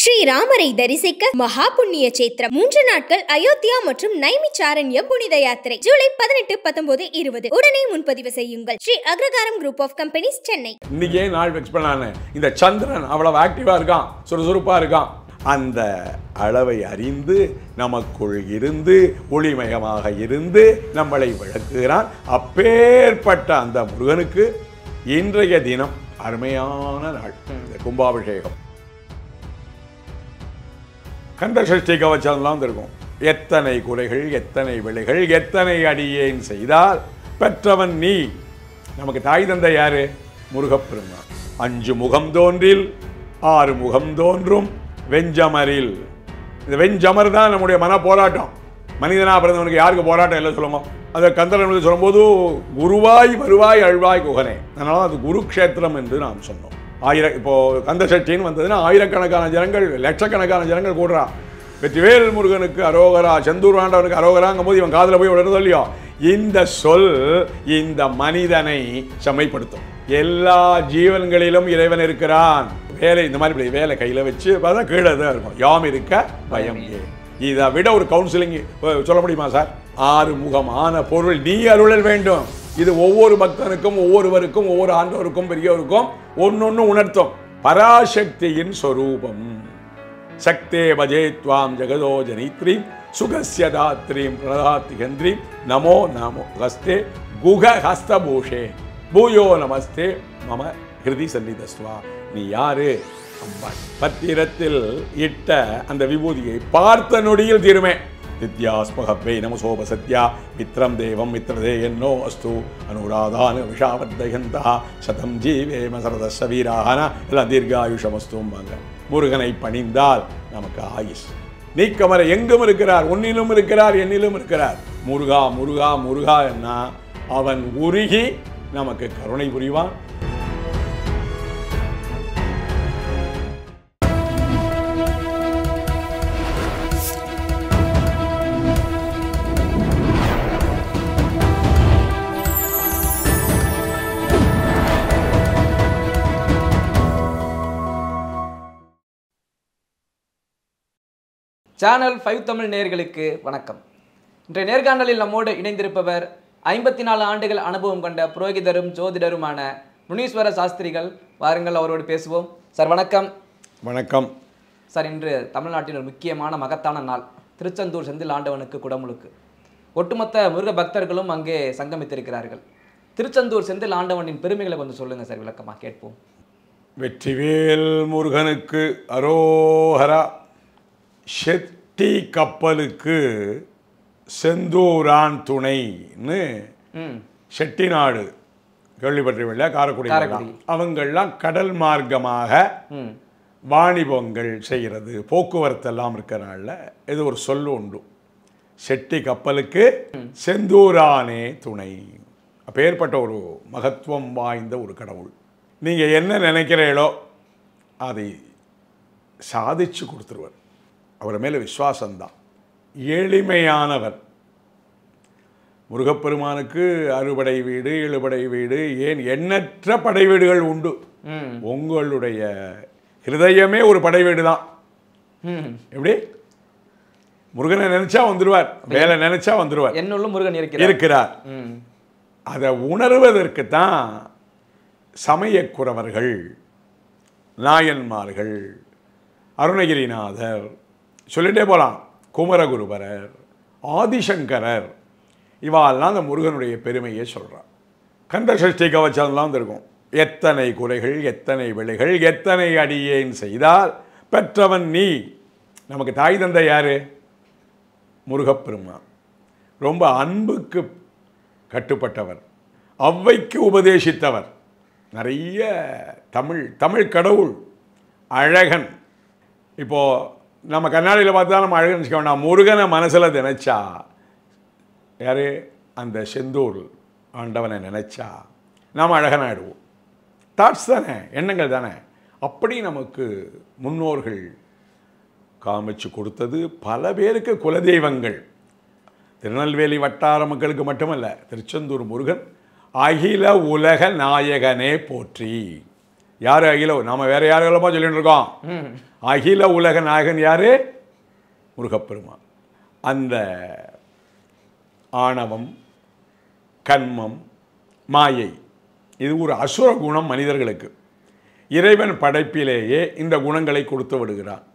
ஸ்ரீராமரை தரிசிக்க மகா புண்ணிய சேத்திரம் 3 நாட்கள் அயோத்தியா மற்றும் நைமிச்சாரண்ய புனித யாத்திரை ஜூலை 18, 19, 20 உடனே முன்பதிவு செய்யுங்கள். Sri Agraharam group of companies, Chennai. இன்னைக்கே நாள் ஃபிக்ஸ் பண்ணானே இந்த சந்திரன் அவ்வளவு ஆக்டிவா இருக்கான், சுறுசுறுப்பா இருக்கான். அந்த அளவை அறிந்து நமக்குள் இருந்து ஒளிமயமாக இருந்து நம்மளை விளக்குகிறான். அப்பேற்பட்ட அந்த முருகனுக்கு இன்றைய தினம் அருமையான நாள், இந்த கும்பாபிஷேகம். கந்த சஷ்டி கவச்சம்லாம் இருக்கும். எத்தனை குறைகள், எத்தனை விளைகள், எத்தனை அடியேன் செய்தால் பெற்றவன் நீ. நமக்கு தாய் தந்தை யாரு? முருகப்பெருமான். 5 முகம் தோன்றில் 6 முகம் தோன்றும் வெஞ்சமரில். இந்த வெஞ்சமர் தான் நம்முடைய மன போராட்டம். மனிதனா பிறந்தவனுக்கு யாருக்கு போராட்டம் இல்லை சொல்லுமோ? அதை கந்தன் சொல்லும்போது குருவாய் வருவாய் அழ்வாய் குகனே. அதனால அது குருக்ஷேத்திரம் என்று நாம் சொன்னோம். இப்போ கந்த சஷ்டின்னு வந்ததுன்னா ஆயிரக்கணக்கான ஜனங்கள், லட்சக்கணக்கான ஜனங்கள் கூடுறா. வெற்றிவேல் முருகனுக்கு அரோகரா, செந்தூர் ஆண்டவனுக்கு அரோகராங்கும் போது இவன் காதில் போய் விடுறது இல்லையோ. இந்த சொல் இந்த மனிதனை செம்மைப்படுத்தும். எல்லா ஜீவன்களிலும் இறைவன் இருக்கிறான். வேலை இந்த மாதிரி வேலை கையில் வச்சு பார்த்தா கீழே தான் இருக்கும். யாம் இருக்க பயம் ஏ. இதை விட ஒரு கவுன்சிலிங் சொல்ல முடியுமா சார்? 6 முகமான பொருள் நீ அருளல் வேண்டும். இது ஒவ்வொரு பக்தனுக்கும், ஒவ்வொருவருக்கும், ஒவ்வொரு ஆண்டவருக்கும், பெரியவருக்கும் ஒன்னொன்னு உணர்த்தும். பராசக்தியின் ஸ்வரூபம். சக்தே பஜேத்வாம் ஜெகதோ ஜனித்ரீம் சுகஸ்ய தாத்ரீம் பிரதாத்திகந்திரீம் நமோ நமோ ஹஸ்தே குக ஹஸ்தபூஷே பூயோ நமஸ்தே மம ஹிருதி சன்னிதஸ்வா. நீ யாரு? அம்பாள். பத்திரத்தில் இட்ட அந்த விபூதியை பார்த்த நொடியில் தீருமே. வித்யாஸ்மகவே நமசோப சத்யா மித்ரம் தேவம் மித்ரதே என்னோ அஸ்து அனுராதான விஷாவர்தயந்தா சதம் ஜீவேம சரதஸ்ஸ வீரான எல்லாம் தீர்காயுஷமஸ்தும்பாங்க. முருகனை பணிந்தால் நமக்கு ஆயுஷ். நீக்கமர எங்கும் இருக்கிறார், உன்னிலும் இருக்கிறார், என்னிலும் இருக்கிறார். முருகா முருகா முருகா என்ன அவன் உருகி நமக்கு கருணை புரிவான். சேனல் 5 தமிழ் நேயர்களுக்கு வணக்கம். இன்றைய நேர்காணலில் நம்மோடு இணைந்திருப்பவர் 54 ஆண்டுகள் அனுபவம் கொண்ட புரோகிதரும் ஜோதிடருமான முனீஸ்வர சாஸ்திரிகள். வாருங்கள், அவரோடு பேசுவோம். சார் வணக்கம். வணக்கம் சார். இன்று தமிழ்நாட்டின் ஒரு முக்கியமான மகத்தான நாள், திருச்செந்தூர் செந்தில் ஆண்டவனுக்கு குடமுழுக்கு. ஒட்டுமொத்த முருக பக்தர்களும் அங்கே சங்கமித்திருக்கிறார்கள். திருச்செந்தூர் செந்தில் ஆண்டவனின் பெருமைகளை கொஞ்சம் சொல்லுங்கள் சார், விளக்கமாக கேட்போம். வெற்றிவேல் முருகனுக்கு அரோஹரா. ஷெட்டி கப்பலுக்கு செந்தூரான் துணைன்னு செட்டிநாடு கேள்விப்பட்டிருவில்ல, காரைக்குடி. அவங்கெல்லாம் கடல் மார்க்கமாக வாணிபங்கள் செய்கிறது, போக்குவரத்து எல்லாம் இருக்கிறனால இது ஒரு சொல்லு உண்டு. செட்டி கப்பலுக்கு செந்தூரானே துணை. அப்பேற்பட்ட ஒரு மகத்துவம் வாய்ந்த ஒரு கடவுள். நீங்கள் என்ன நினைக்கிறீங்களோ அதை சாதிச்சு கொடுத்துருவார். அவர் மேலே விசுவாசம்தான். எளிமையானவர். முருகப்பெருமானுக்கு 6 படை வீடு, 7 படை வீடு, ஏன் எண்ணற்ற படை வீடுகள் உண்டு. உங்களுடைய ஹிருதயமே ஒரு படை வீடு தான். எப்படி? முருகனை நினைச்சா வந்துடுவார், வேலை நினைச்சா வந்துடுவார். என்னுள்ள முருகன் இருக்கிறார். அதை உணர்வதற்கு தான் சமயக்குறவர்கள், நாயன்மார்கள், அருணகிரிநாதர் சொல்லிட்டே போகலாம், குமரகுருபரர், ஆதிசங்கரர், இவாளெல்லாம் அந்த முருகனுடைய பெருமையை சொல்கிறார். கந்த சஷ்டி கவச்சம்லாம் இருக்கும். எத்தனை குறைகள், எத்தனை விளைகள், எத்தனை அடியேன் செய்தால் பெற்றவன் நீ. நமக்கு தாய் தந்தை யாரு? முருகப்பெருமான். ரொம்ப அன்புக்கு கட்டுப்பட்டவர், ஔவைக்கு உபதேசித்தவர். நிறைய தமிழ் கடவுள் அழகன். இப்போது நம்ம கண்ணாடியில் பார்த்தா நம்ம அழகு நினச்சிக்க வேண்டாம். முருகனை மனசில் நினச்சா, யார்? அந்த செந்தூர் ஆண்டவனை நினச்சா நாம் அழகனாயிடுவோம். தாட்ஸ் தானே, எண்ணங்கள் தானே. அப்படி நமக்கு முன்னோர்கள் காமிச்சு கொடுத்தது பல பேருக்கு குலதெய்வங்கள். திருநெல்வேலி வட்டார மக்களுக்கு மட்டுமல்ல, திருச்செந்தூர் முருகன் அகில உலக நாயகனே போற்றி. யார் அகில நாம் வேறு யாரெல்லாமோ சொல்லிட்டு இருக்கோம். அகில உலக நாயகன் யார்? முருகப்பெருமான். அந்த ஆணவம், கன்மம், மாயை இது ஒரு அசுர குணம் மனிதர்களுக்கு. இறைவன் படைப்பிலேயே இந்த குணங்களை கொடுத்து விடுகிறான்.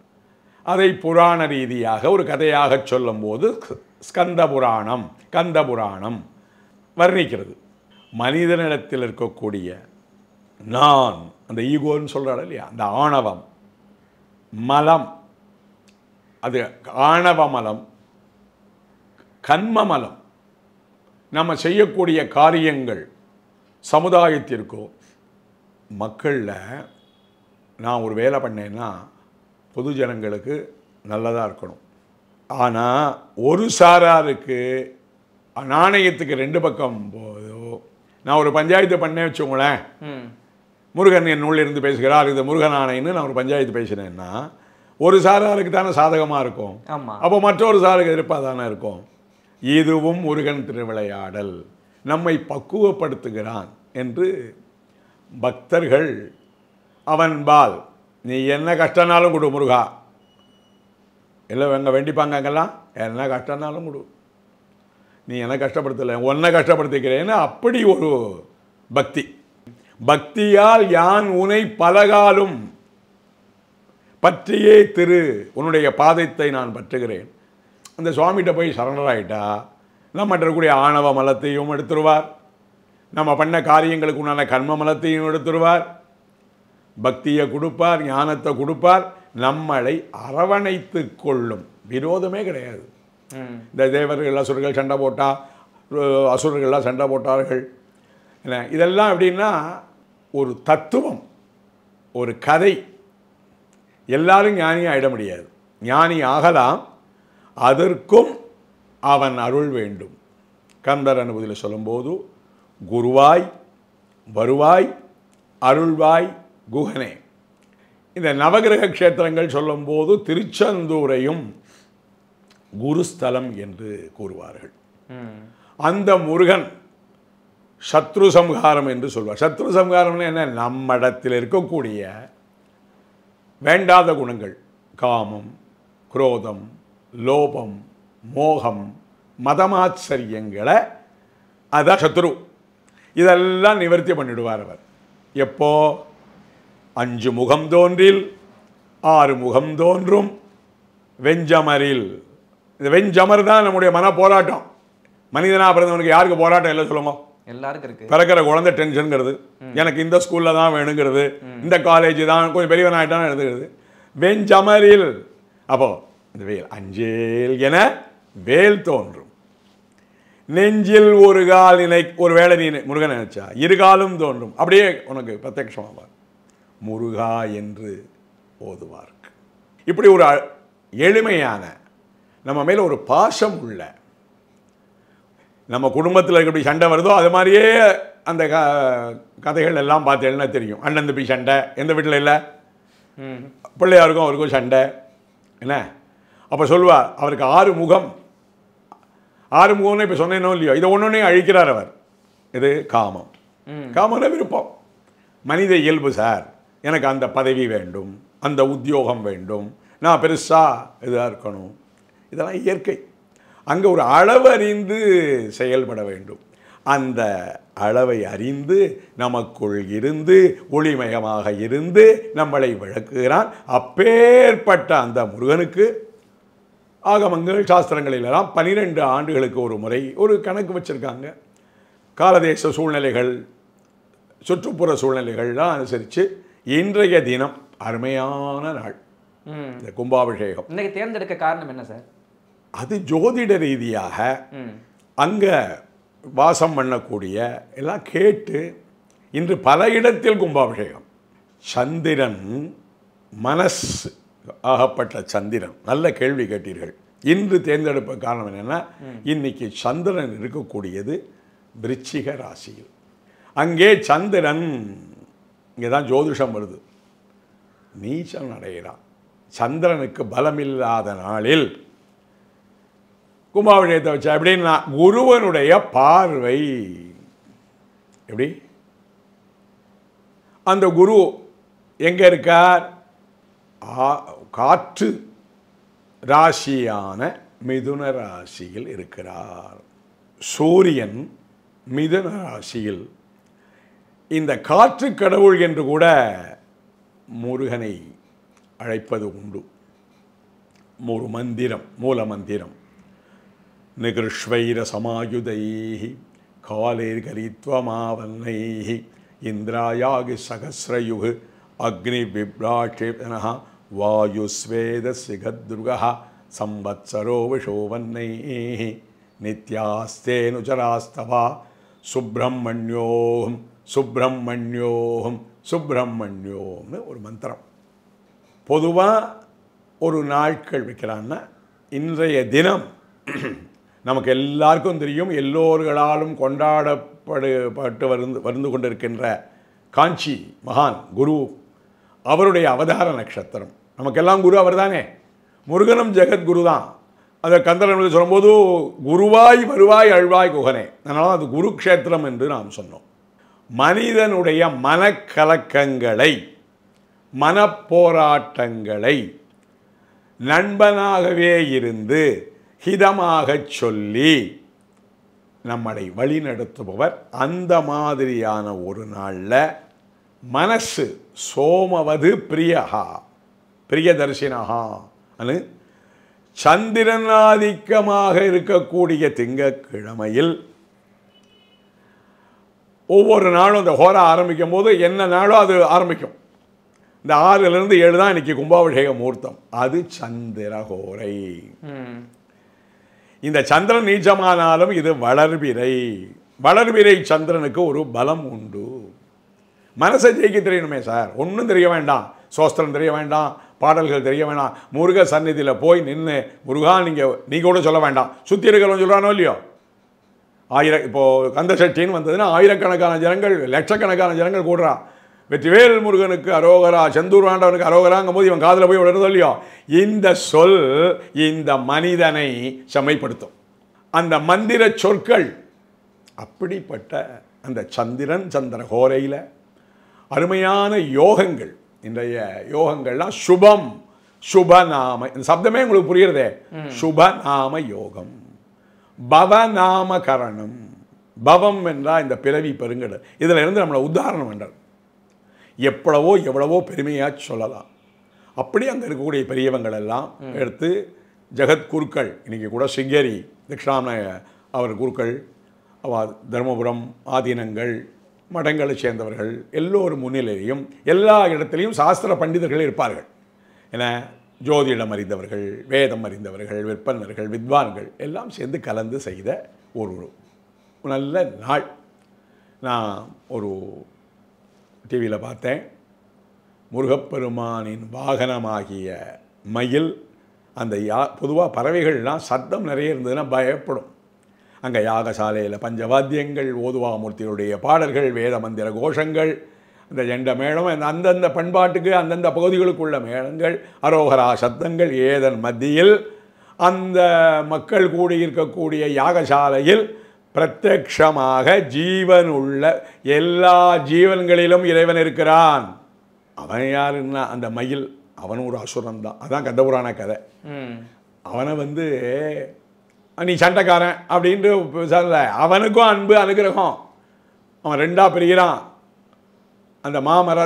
அதை புராண ரீதியாக ஒரு கதையாக சொல்லும்போது ஸ்கந்த புராணம், கந்த புராணம் வர்ணிக்கிறது. மனிதனிடத்தில் இருக்கக்கூடிய நான், அந்த ஈகோன்னு சொல்கிறாள் இல்லையா, அந்த ஆணவம் மலம், அது ஆணவ மலம், கன்ம மலம், நம்ம செய்யக்கூடிய காரியங்கள் சமுதாயத்திற்கோ மக்களில் நான் ஒரு வேலை பண்ணேன்னா பொது ஜனங்களுக்கு நல்லதாக இருக்கணும். ஆனால் ஒரு சாராருக்கு நாணயத்துக்கு 2 பக்கம் போதோ, நான் ஒரு பஞ்சாயத்து பண்ணே வச்சுக்கோங்களேன், முருகன் என் நூலிலிருந்து பேசுகிறார், இது முருகன் ஆணைன்னு நான் ஒரு பஞ்சாயத்து பேசினேன்னா ஒரு சாராருக்கு தானே சாதகமாக இருக்கும். அப்போ மற்றொரு சாருக்கு எதிர்ப்பாக தானே இருக்கும். இதுவும் முருகன் திருவிளையாடல், நம்மை பக்குவப்படுத்துகிறான் என்று பக்தர்கள் அவன்பால் நீ என்ன கஷ்டனாலும் கொடு முருகா, இல்லை எங்கே வேண்டிப்பாங்க, அங்கெல்லாம் என்ன கஷ்டனாலும் கொடு, நீ என்ன கஷ்டப்படுத்தலை, உன்னை கஷ்டப்படுத்திக்கிறேன்னு அப்படி ஒரு பக்தி. பக்தியால் யான் உனை பலகாலும் பற்றியே திரு, உன்னுடைய பாதத்தை நான் பற்றுகிறேன். அந்த சுவாமிகிட்ட போய் சரணராயிட்டா நம்மகிட்ட இருக்கக்கூடிய ஆணவ மலத்தையும் எடுத்துருவார், நம்ம பண்ண காரியங்களுக்கு உண்டான கர்ம மலத்தையும் எடுத்துருவார், பக்தியை கொடுப்பார், ஞானத்தை கொடுப்பார், நம்மளை அரவணைத்து கொள்ளும். விரோதமே கிடையாது. இந்த தேவர்கள் அசுரர்கள் சண்டை போட்டா, அசுரர்கள்லாம் சண்டை போட்டார்கள் என்ன, இதெல்லாம் எப்படின்னா ஒரு தத்துவம், ஒரு கதை. எல்லாரும் ஞானி ஆகிட முடியாது, ஞானி ஆகலாம், அதற்கும் அவன் அருள் வேண்டும். கந்தர் அனுபூதியில் சொல்லும்போது குருவாய் வருவாய் அருள்வாய் குகனே. இந்த நவகிரக க்ஷேத்திரங்கள் சொல்லும்போது திருச்செந்தூரையும் குருஸ்தலம் என்று கூறுவார்கள். அந்த முருகன் சத்ரு சம்ஹாரம் என்று சொல்வார். சத்ரு சம்ஹாரம்னு என்ன? நம்மிடத்தில் இருக்கக்கூடிய வேண்டாத குணங்கள், காமம், குரோதம், லோபம், மோகம், மதமாச்சரியங்களை, அதான் சத்ரு, இதெல்லாம் நிவர்த்தி பண்ணிடுவார் அவர். எப்போ? 5 முகம் தோன்றில் 6 முகம் தோன்றும் வெஞ்சமரில். இந்த வெஞ்சமர் தான் நம்முடைய மன போராட்டம். மனிதனாக பிறந்தவனுக்கு யாருக்கு போராட்டம் இல்லை சொல்லுங்க? எல்லாருக்கும் இருக்கு. பிறக்கிற குழந்தை டென்ஷனுங்கிறது, எனக்கு இந்த ஸ்கூலில் தான் வேணுங்கிறது, இந்த காலேஜ் தான், கொஞ்சம் பெரியவன் ஆகிட்டான்னு எழுதுகிறது. வெஞ்சமரில், அப்போ இந்த வேல் அஞ்சேல் என வேல் தோன்றும். நெஞ்சில் ஒரு கால் நினை, ஒரு வேளை நீ முருகன் நினைச்சா 2 காலும் தோன்றும். அப்படியே உனக்கு பிரத்யட்சமாவார். முருகா என்று ஓதுவார்க்கு. இப்படி ஒரு எளிமையான, நம்ம மேல ஒரு பாசம் உள்ள, நம்ம குடும்பத்தில் எப்படி சண்டை வருதோ அது மாதிரியே அந்த கதைகள் எல்லாம் பார்த்தேன்னா தெரியும். அண்ணன் தம்பி சண்டை எந்த வீட்டில் இல்லை, பிள்ளையாருக்கும் அவருக்கும் சண்டை என்ன. அப்போ சொல்லுவார், அவருக்கு 6 முகம். 6 முகம்னு இப்போ சொன்னேனோ இல்லையோ, இதை ஒன்றொன்னே அழிக்கிறார் அவர். இது காமம். காமன விருப்பம், மனித இயல்பு சார். எனக்கு அந்த பதவி வேண்டும், அந்த உத்தியோகம் வேண்டும், நான் பெருசாக இதாக இருக்கணும், இதெல்லாம் இயற்கை. அங்கே ஒரு அளவு அறிந்து செயல்பட வேண்டும். அந்த அளவை அறிந்து நமக்குள் இருந்து ஒளிமயமாக இருந்து நம்மளை விளக்குகிறான். அப்பேற்பட்ட அந்த முருகனுக்கு ஆகமங்கள் சாஸ்திரங்களிலெல்லாம் 12 ஆண்டுகளுக்கு ஒரு முறை ஒரு கணக்கு வச்சுருக்காங்க. காலதேச சூழ்நிலைகள், சுற்றுப்புற சூழ்நிலைகள்லாம் அனுசரித்து இன்றைய தினம் அருமையான நாள் இந்த கும்பாபிஷேகம். இன்னைக்கு தேர்ந்தெடுக்க காரணம் என்ன சார்? அது ஜோதிட ரீதியாக அங்கே வாசம் பண்ணக்கூடிய எல்லாம் கேட்டு இன்று பல இடத்தில் கும்பாபிஷேகம். சந்திரன் மனஸ் ஆகப்பட்ட சந்திரன், நல்ல கேள்வி கேட்டீர்கள். இன்று தேர்ந்தெடுப்ப காரணம் என்னென்னா, இன்னைக்கு சந்திரன் இருக்கக்கூடியது விருச்சிக ராசியில். அங்கே சந்திரன், இங்கே தான் ஜோதிஷம் வருது, நீச்சம் அடைகிறான். சந்திரனுக்கு பலமில்லாத நாளில் கும்பாபிஷேகத்தை வச்சா எப்படின்னா, குருவனுடைய பார்வை எப்படி, அந்த குரு எங்கே இருக்கார்? காற்று ராசியான மிதுன ராசியில் இருக்கிறார். சூரியன் மிதுன ராசியில். இந்த காற்று கடவுள் என்று கூட முருகனை அழைப்பது உண்டு. ஒரு மந்திரம், மூல மந்திரம். நிகிருஷ்வைர சமாயுதைஹி காலேர் கரித்வமாவன்னைஹி இந்திராயாகி சகஸ்ரயுகு அக்னி விப்ராட்சேதனஹ வாயுஸ்வேத சிகத்ருகஹ சம்பத்சரோ விஷோவன்னைஹி நித்யாஸ்தேனுச்சராஸ்தவா சுப்பிரமணியோகம் சுப்பிரமணியோகம் சுப்பிரமணியோம்னு ஒரு மந்திரம். பொதுவாக ஒரு நாட்கள் வைக்கிறான்னா இன்றைய தினம் நமக்கு எல்லாருக்கும் தெரியும், எல்லோர்களாலும் கொண்டாடப்பட்டு வந்து கொண்டிருக்கின்ற காஞ்சி மகான் குரு, அவருடைய அவதார நட்சத்திரம். நமக்கெல்லாம் குரு அவர் தானே. முருகனும் ஜெகத்குரு தான். அதை கந்தரன் சொல்லும்போது குருவாய் வருவாய் அழ்வாய் குகனே, அதனால் அது குருக்ஷேத்திரம் என்று நாம் சொன்னோம். மனிதனுடைய மனக்கலக்கங்களை, மனப்போராட்டங்களை நண்பனாகவே இருந்து ஹிதமாக சொல்லி நம்மளை வழிநடத்துபவர். அந்த மாதிரியான ஒரு நாளில் மனசு சோமவது பிரியஹா பிரியதர்சினஹா அனு சந்திரனாதிக்கமாக இருக்கக்கூடிய திங்கட்கிழமையில் ஒவ்வொரு நாளும் அந்த ஹோரா ஆரம்பிக்கும் போது என்ன நாளோ அது ஆரம்பிக்கும். இந்த 6லிருந்து 7 தான் இன்னைக்கு கும்பாபிஷேக முகூர்த்தம். அது சந்திரஹோரை. இந்த சந்திரன் நீச்சமானாலும் இது வளர்பிறை. வளர்பிறை சந்திரனுக்கு ஒரு பலம் உண்டு. மனசை ஜெயிக்க தெரியணுமே சார். ஒன்றும் தெரிய வேண்டாம், சோஸ்திரம் தெரிய வேண்டாம், பாடல்கள் தெரிய வேண்டாம். முருக சந்நிதியில் போய் நின்று முருகா நீங்கள் கூட சொல்ல வேண்டாம், சுற்றி இருக்கிறவங்க சொல்கிறானோ இல்லையோ. இப்போது கந்த சஷ்டின்னு வந்ததுன்னா ஆயிரக்கணக்கான ஜனங்கள், லட்சக்கணக்கான ஜனங்கள் கூடுறா. வெற்றிவேல் முருகனுக்கு அரோகரா, செந்தூர் ஆண்டவனுக்கு அரோகராங்கும் போது இவன் காதில் போய் விடுறதோ இல்லையோ. இந்த சொல் இந்த மனிதனை செம்மைப்படுத்தும். அந்த மந்திர சொற்கள் அப்படிப்பட்ட அந்த சந்திரன் சந்திரஹோரையில் அருமையான யோகங்கள். இன்றைய யோகங்கள்லாம் சுபம், சுபநாம. இந்த சப்தமே உங்களுக்கு புரியுறதே. சுபநாம யோகம், பவநாமகரணம். பவம் என்றால் இந்த பிறவி பெருங்கடல். இதில் இருந்து நம்மளை உதாரணம் என்றார். எவ்வளவோ பெருமையாக சொல்லலாம். அப்படி அங்கே இருக்கக்கூடிய பெரியவங்கள் எல்லாம் எடுத்து ஜெகத்குருக்கள், இன்றைக்கி கூட சிங்கேரி தட்சிணாமய அவர் குருக்கள், தர்மபுரம் ஆதீனங்கள், மடங்களை சேர்ந்தவர்கள் எல்லோரும் முன்னிலையும் எல்லா இடத்துலையும் சாஸ்திர பண்டிதர்கள் இருப்பார்கள். என ஜோதிடம் அறிந்தவர்கள், வேதம் அறிந்தவர்கள், விற்பனர்கள், வித்வான்கள் எல்லாம் சேர்ந்து கலந்து செய்த ஒரு நல்ல நாள். நான் ஒரு டிவியில் பார்த்தேன். முருகப்பெருமானின் வாகனமாகிய மயில், அந்த பொதுவாக பறவைகள்லாம் சத்தம் நிறைய இருந்ததுன்னா பயப்படும். அங்கே யாகசாலையில் பஞ்சவாத்தியங்கள், ஓதுவாமூர்த்தியுடைய பாடல்கள், வேத மந்திர கோஷங்கள், இந்த ஜெண்ட மேளம், அந்தந்த பண்பாட்டுக்கு அந்தந்த பகுதிகளுக்குள்ள மேளங்கள், அரோகரா சத்தங்கள் ஏதன் மத்தியில் அந்த மக்கள் கூடியிருக்கக்கூடிய யாகசாலையில் பிரத்யக்ஷமாக ஜீவன் உள்ள எல்லா ஜீவன்களிலும் இறைவன் இருக்கிறான். அவன் யாருன்னா அந்த மயில், அவனும் ஒரு அசுரன் தான். அதான் கந்தபுராண கதை. அவனை நீ சண்டைக்காரன் அப்படின்ட்டு சொல்ல, அவனுக்கும் அன்பு அனுகிரகம். அவன் 2ஆ பிரிகிறான். அந்த மாமர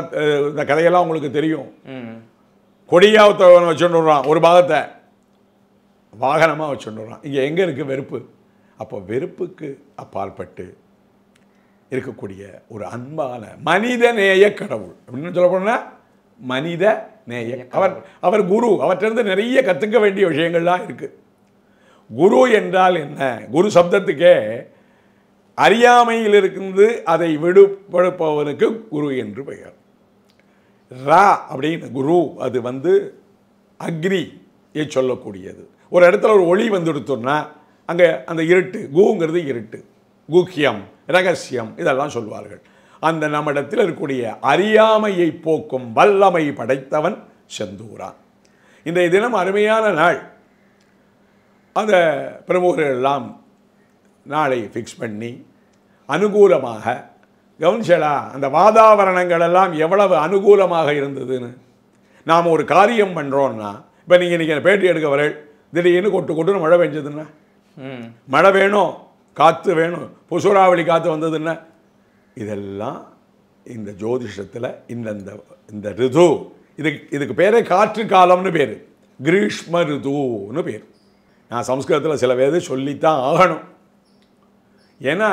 இந்த கதையெல்லாம் உங்களுக்கு தெரியும். கொடியாவத்தவனை வச்சுட்டு வர்றான், ஒரு பாகத்தை வாகனமாக வச்சுட்டு வர்றான். இங்கே எங்கே இருக்குது வெறுப்பு? அப்போ வெறுப்புக்கு அப்பாற்பட்டு இருக்கக்கூடிய ஒரு அன்பான மனிதநேய கடவுள் அப்படின்னு சொல்ல போனால் மனித நேய அவர் குரு. அவற்றிலிருந்து நிறைய கற்றுக்க வேண்டிய விஷயங்கள்லாம் இருக்குது. குரு என்றால் என்ன? குரு சப்தத்துக்கே அறியாமையில் இருந்து அதை விடுபடுப்பவனுக்கு குரு என்று பெயர். ரா அப்படின்னு குரு, அது அக்னியை சொல்லக்கூடியது. ஒரு இடத்துல ஒரு ஒளி வந்துடுத்தோன்னா அங்கே அந்த இருட்டு, கூங்கிறது இருட்டு, கூக்கியம், ரகசியம் இதெல்லாம் சொல்வார்கள். அந்த நம்மிடத்தில் இருக்கக்கூடிய அறியாமையை போக்கும் வல்லமை படைத்தவன் செந்தூரான். இன்றைய தினம் அருமையான நாள். அந்த பிரமுகர்கள் எல்லாம் நாளை ஃபிக்ஸ் பண்ணி அனுகூலமாக கவனிச்சடா அந்த வாதாவரணங்கள் எல்லாம் எவ்வளவு அனுகூலமாக இருந்ததுன்னு. நாம் ஒரு காரியம் பண்ணுறோன்னா, இப்போ நீங்கள் இன்றைக்கி பேட்டி எடுக்க வர திடீர்னு கொட்டுன்னு மழை பெஞ்சதுன்னா, மழை வேணும், காற்று வேணும், புசுராவளி காற்று வந்ததுன்னா, இதெல்லாம் இந்த ஜோதிஷத்தில் இந்த ரிது இதுக்கு பேரே காற்று காலம்னு பேர், கிரீஷ்ம ரிதுன்னு பேர். நான் சம்ஸ்கிருதத்தில் சில பேர் சொல்லித்தான் ஆகணும். ஏன்னா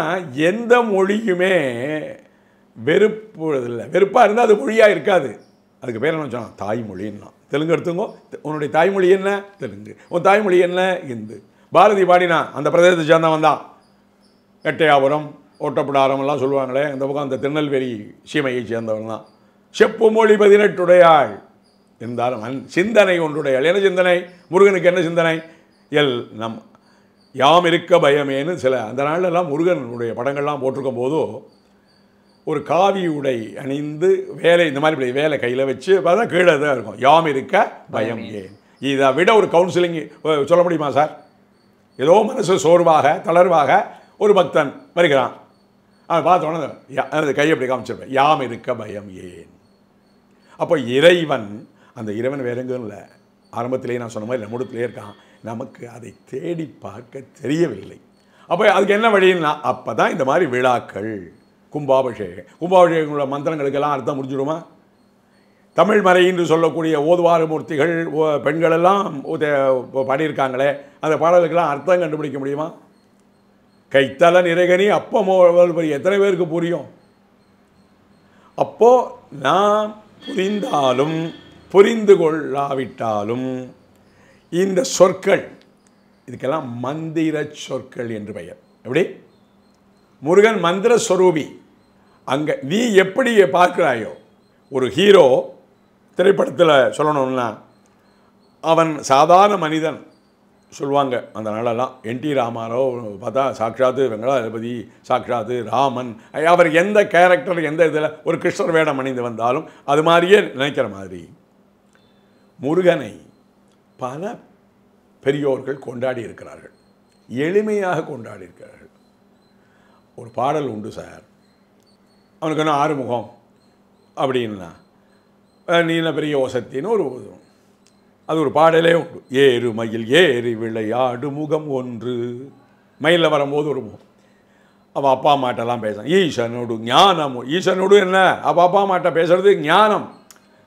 எந்த மொழியுமே வெறுப்பு இல்லை, வெறுப்பாக இருந்தால் அது மொழியாக இருக்காது. அதுக்கு பேர் என்ன சொன்னால் தாய்மொழின்னா. தெலுங்கு எடுத்துங்கோ, உன்னுடைய தாய்மொழி என்ன? தெலுங்கு. உன் தாய்மொழி என்ன? இந்து. பாரதி பாடினா அந்த பிரதேசத்தை சேர்ந்தவன் தான். எட்டையாபுரம், ஓட்டப்பிடாரம் எல்லாம் சொல்லுவாங்களே, இந்த பக்கம் அந்த திருநெல்வேலி சீமையை சேர்ந்தவன் தான். செப்பு மொழி 18 இருந்தாலும் சிந்தனை ஒன்றுடையாள். என்ன சிந்தனை? முருகனுக்கு என்ன சிந்தனை? யாம் இருக்க பயமேன்னு சில அந்த நாளெல்லாம் முருகனுடைய படங்கள்லாம் போட்டிருக்கும் போதோ ஒரு காவி உடை அணிந்து வேலை இந்த மாதிரி வேலை கையில் வச்சு பார்த்தா கீழே தான் இருக்கும், யாம் இருக்க பயம் ஏன். இதை விட ஒரு கவுன்சிலிங் சொல்ல முடியுமா சார்? ஏதோ மனசு சோர்வாக தளர்வாக ஒரு பக்தன் வருகிறான், அவன் பார்த்தோன்னே அந்த கையை அப்படி காமிச்சிருப்பேன், யாம் இருக்க பயம் ஏன். அப்போ இறைவன், அந்த இறைவன் வேற எங்கும் இல்லை, ஆரம்பத்திலேயே நான் சொன்ன மாதிரி நம்முடத்திலே இருக்கான், நமக்கு அதை தேடி பார்க்க தெரியவில்லை. அப்போ அதுக்கு என்ன வழின்னா, அப்போ தான் இந்த மாதிரி விழாக்கள், கும்பாபிஷேகங்களோட மந்திரங்களுக்கெல்லாம் அர்த்தம் முடிஞ்சிடுமா? தமிழ் மறை என்று சொல்லக்கூடிய ஓதுவார மூர்த்திகள் பெண்களெல்லாம் பாடியிருக்காங்களே, அந்த பாடலுக்கெல்லாம் அர்த்தம் கண்டுபிடிக்க முடியுமா? கைத்தல நிறைகனி அப்பமோ எத்தனை பேருக்கு புரியும்? அப்போ நாம் புரிந்தாலும் புரிந்து கொள்ளாவிட்டாலும் இந்த சொற்கள் இதுக்கெல்லாம் மந்திர சொற்கள் என்று பெயர். எப்படி? முருகன் மந்திர ஸ்வரூபி. அங்கே நீ எப்படி பார்க்கிறாயோ, ஒரு ஹீரோ திரைப்படத்தில் சொல்லணும்னா அவன் சாதாரண மனிதன் சொல்லுவாங்க அந்த நாளெல்லாம். என்டி ராமாரோ பார்த்தா சாட்சாத்து வெங்கடாதிபதி, சாட்சாத்து ராமன், அவர் எந்த கேரக்டர் எந்த இதில் ஒரு கிருஷ்ணர் வேடம் அணிந்து வந்தாலும் அது மாதிரியே நினைக்கிற மாதிரி முருகனை பல பெரியோர்கள் கொண்டாடி இருக்கிறார்கள், எளிமையாக கொண்டாடி இருக்கிறார்கள். ஒரு பாடல் உண்டு சார், அவனுக்கு என்ன ஆறுமுகம் அப்படின்னா நீல பெரிய ஓசத்தின்னு ஒரு அது ஒரு பாடலே உண்டு. ஏறு மயில் ஏறி விளையாடு முகம் ஒன்று, மயிலில் வரும்போது ஒரு முகம். அவள் அப்பா அம்மாட்டெல்லாம் பேசுகிறான், ஈசனோடு ஞானம். ஈசனோடு என்ன? அப்போ அப்பா அம்மாட்ட பேசுறது ஞானம்.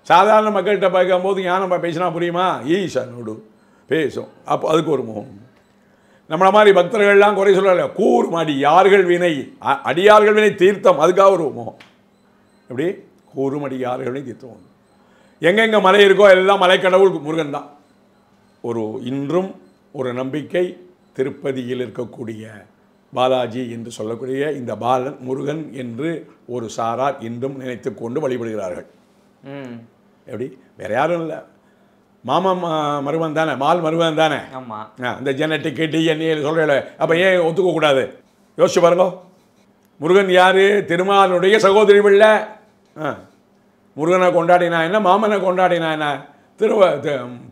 சாதாரண மக்கள்கிட்ட பார்க்கும்போது ஞானம் பேசினா புரியுமா? ஈசனோடு பேசும், அப்போ அதுக்கு ஒரு முகம். நம்மளை மாதிரி பக்தர்கள்லாம் குறை சொல்லலை, கூறும் அடியார்கள் வினை, அடியார்கள் வினை தீர்த்தம், அதுக்காக ஒரு முகம். எப்படி? கூறும் அடியார்கள் வினை தீர்த்தம். எங்கெங்கே மலை இருக்கோ எல்லாம் மலைக்கடவுள் முருகன் தான். இன்றும் ஒரு நம்பிக்கை, திருப்பதியில் இருக்கக்கூடிய பாலாஜி என்று சொல்லக்கூடிய இந்த பாலன் முருகன் என்று ஒரு சாரார் இன்றும் நினைத்து கொண்டு வழிபடுகிறார்கள். எப்படி? வேற யாரும் இல்லை, மாமா மருவன் தானே, மால் மருவன் தானே. இந்த ஜெனட்டிக் டிஎன்ஏ சொல்கிறேன், அப்போ ஏன் ஒத்துக்கக்கூடாது? யோசிச்சு பாருங்க. முருகன் யார்? திருமாலுடைய சகோதரி பிள்ளை. முருகனை கொண்டாடினா என்ன, மாமனை கொண்டாடினா என்ன?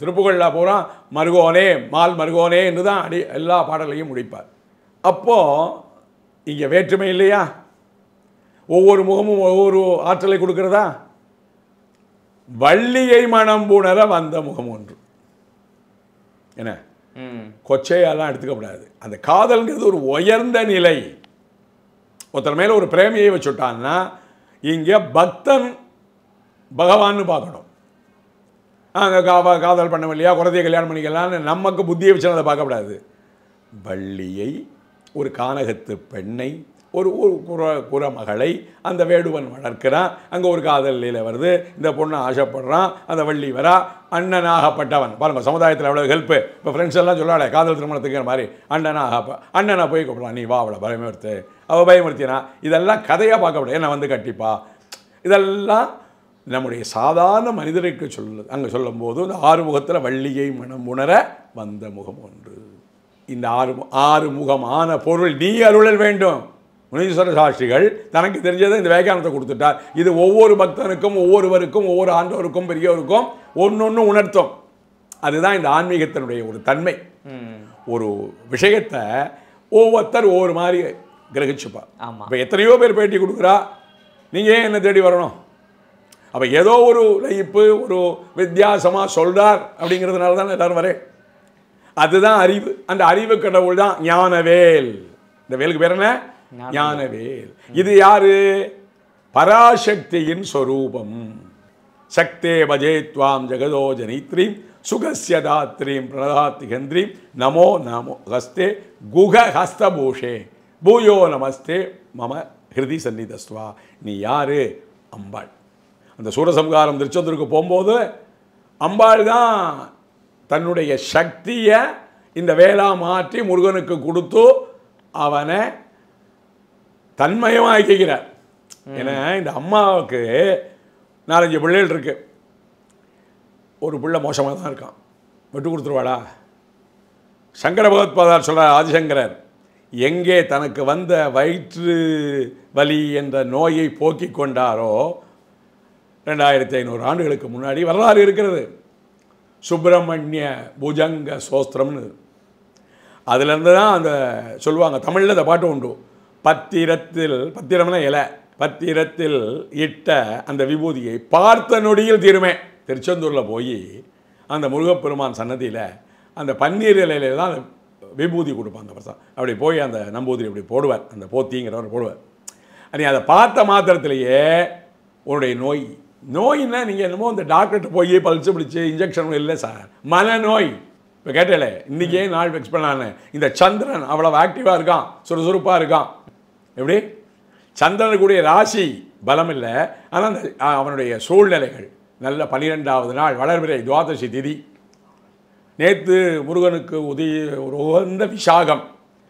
திருப்புகழில் பூரா மருகோனே மால் மருகோனே என்று தான் எல்லா பாடலையும் முடிப்பார். அப்போது இங்கே வேற்றுமை இல்லையா? ஒவ்வொரு முகமும் ஒவ்வொரு ஆற்றலை கொடுக்கிறதா? வள்ளியை மனம் புணர வந்த முகம் ஒன்று. என்ன கொச்சையெல்லாம் எடுத்துக்கப்படாது. அந்த காதல்ங்கிறது ஒரு உயர்ந்த நிலை. ஒருத்தர் மேலே ஒரு பிரேமியை வச்சுட்டான்னா இங்கே பக்தன் பகவான்னு பார்க்கணும். அங்கே காதல் பண்ண இல்லையா, குறதையை கல்யாணம் பண்ணிக்கலான்னு நமக்கு புத்தியை வச்சு அதை பார்க்கக்கூடாது. வள்ளியை, ஒரு கானகத்து பெண்ணை, ஒரு குறமகளை அந்த வேடுவன் வளர்க்கிறான். அங்கே ஒரு காதல் லீலை வருது, இந்த பொண்ணை ஆசைப்படுறான், அந்த வள்ளி வரா, அண்ணனாகப்பட்டவன். பாருங்கள் சமுதாயத்தில் எவ்வளோ ஹெல்ப்பு. இப்போ ஃப்ரெண்ட்ஸ் எல்லாம் சொல்லாடே காதல் திருமணத்துக்குற மாதிரி, அண்ணனை போய் கூப்பிடலாம், நீ வா அவளை பயமுறுத்து, அவள் பயமுறுத்தினா, இதெல்லாம் கதையாக பார்க்கப்படாது. என்ன வந்து கட்டிப்பா, இதெல்லாம் நம்முடைய சாதாரண மனிதருக்கு சொல்லுது. அங்கே சொல்லும்போது இந்த ஆறுமுகத்தில் வள்ளியை மனம் உணர வந்த முகம் ஒன்று. இந்த ஆறுமுகமான பொருள் நீ அருளல் வேண்டும். முனீஸ்வர சாஸ்திரிகள் தனக்கு தெரிஞ்சதை இந்த வியாக்கியானத்தை கொடுத்துட்டார். இது ஒவ்வொரு பக்தனுக்கும் ஒவ்வொருவருக்கும் ஒவ்வொரு ஆண்டவருக்கும் பெரியவருக்கும் ஒன்னொன்று உணர்த்தும். அதுதான் இந்த ஆன்மீகத்தினுடைய ஒரு தன்மை. ஒரு விஷயத்தை ஒவ்வொருத்தர் ஒவ்வொரு மாதிரி கிரகிச்சுப்பா. இப்போ எத்தனையோ பேர் பேட்டி கொடுக்குறா, நீங்கள் ஏன் என்ன தேடி வரணும்? அப்போ ஏதோ ஒரு லைப்பு ஒரு வித்தியாசமாக சொல்கிறார் அப்படிங்கிறதுனால தான் எல்லாரும் வரேன். அதுதான் அறிவு. அந்த அறிவு கடவுள் தான் ஞானவேல். இந்த வேலுக்கு பேர் என்ன? ஞானவேல். இது யாரு? பராசக்தியின் ஸ்வரூபம். சக்தே பஜே துவாம் ஜெகதோ ஜனித்ரீம் சுகஸ்ய தாத்ரீம் பிரணதாத்திகந்திரீம் நமோ நமோ ஹஸ்தே குக ஹஸ்தபூஷே பூயோ நமஸ்தே மம ஹிருதி சந்நிதஸ்வா. நீ யாரு? அம்பாள். அந்த சூரசம்ஹாரம் திருச்செந்தூருக்கு போகும்போது அம்பாள் தான் தன்னுடைய சக்தியை இந்த வேளா மாற்றி முருகனுக்கு கொடுத்து அவனை தன்மயமாக்கிறார். ஏன்னா இந்த அம்மாவுக்கு 4-5 பிள்ளைகள் இருக்கு. ஒரு பிள்ளை மோசமாக தான் இருக்கான், விட்டு கொடுத்துருவாளா? சங்கர பகவத்பாதார் சொல்கிறார், ஆதிசங்கரர் எங்கே தனக்கு வந்த வயிற்று வலி என்ற நோயை போக்கி கொண்டாரோ 2500 ஆண்டுகளுக்கு முன்னாடி வரலாறு இருக்கிறது. சுப்பிரமணிய புஜங்க சோஸ்திரம்னு அதுலேருந்து தான் அந்த சொல்லுவாங்க. தமிழில் அந்த பாட்டு உண்டு. பத்திரம்னா இலை, பத்திரத்தில் இட்ட அந்த விபூதியை பார்த்த நொடியில் தீருமே. திருச்செந்தூரில் போய் அந்த முருகப்பெருமான் சன்னதியில் அந்த பன்னீர் இலையில தான் அந்த விபூதி கொடுப்பாங்க. அப்படி போய் அந்த நம்பூதிரி அப்படி போடுவார், அந்த போத்திங்கிறவர் போடுவார். நீ அதை பார்த்த மாத்திரத்திலேயே உன்னுடைய நோயின்னா நீங்கள் என்னமோ அந்த டாக்டர்கிட்ட போய் பல்ஸ் பிடிச்சி இன்ஜெக்ஷன் இல்லை சார், மனநோய். இப்போ கேட்டல இன்றைக்கே நாள் ஃபிக்ஸ் பண்ணான்னு இந்த சந்திரன் அவ்வளோ ஆக்டிவாக இருக்கான், சுறுசுறுப்பாக இருக்கான். எப்படி? சந்திரனுக்குரிய ராசி பலம் இல்லை, ஆனால் அந்த அவனுடைய சூழ்நிலைகள் நல்ல 12வது நாள் வளர்பிறை துவாதசி திதி. நேற்று முருகனுக்கு ஒரு உகந்த விசாகம்,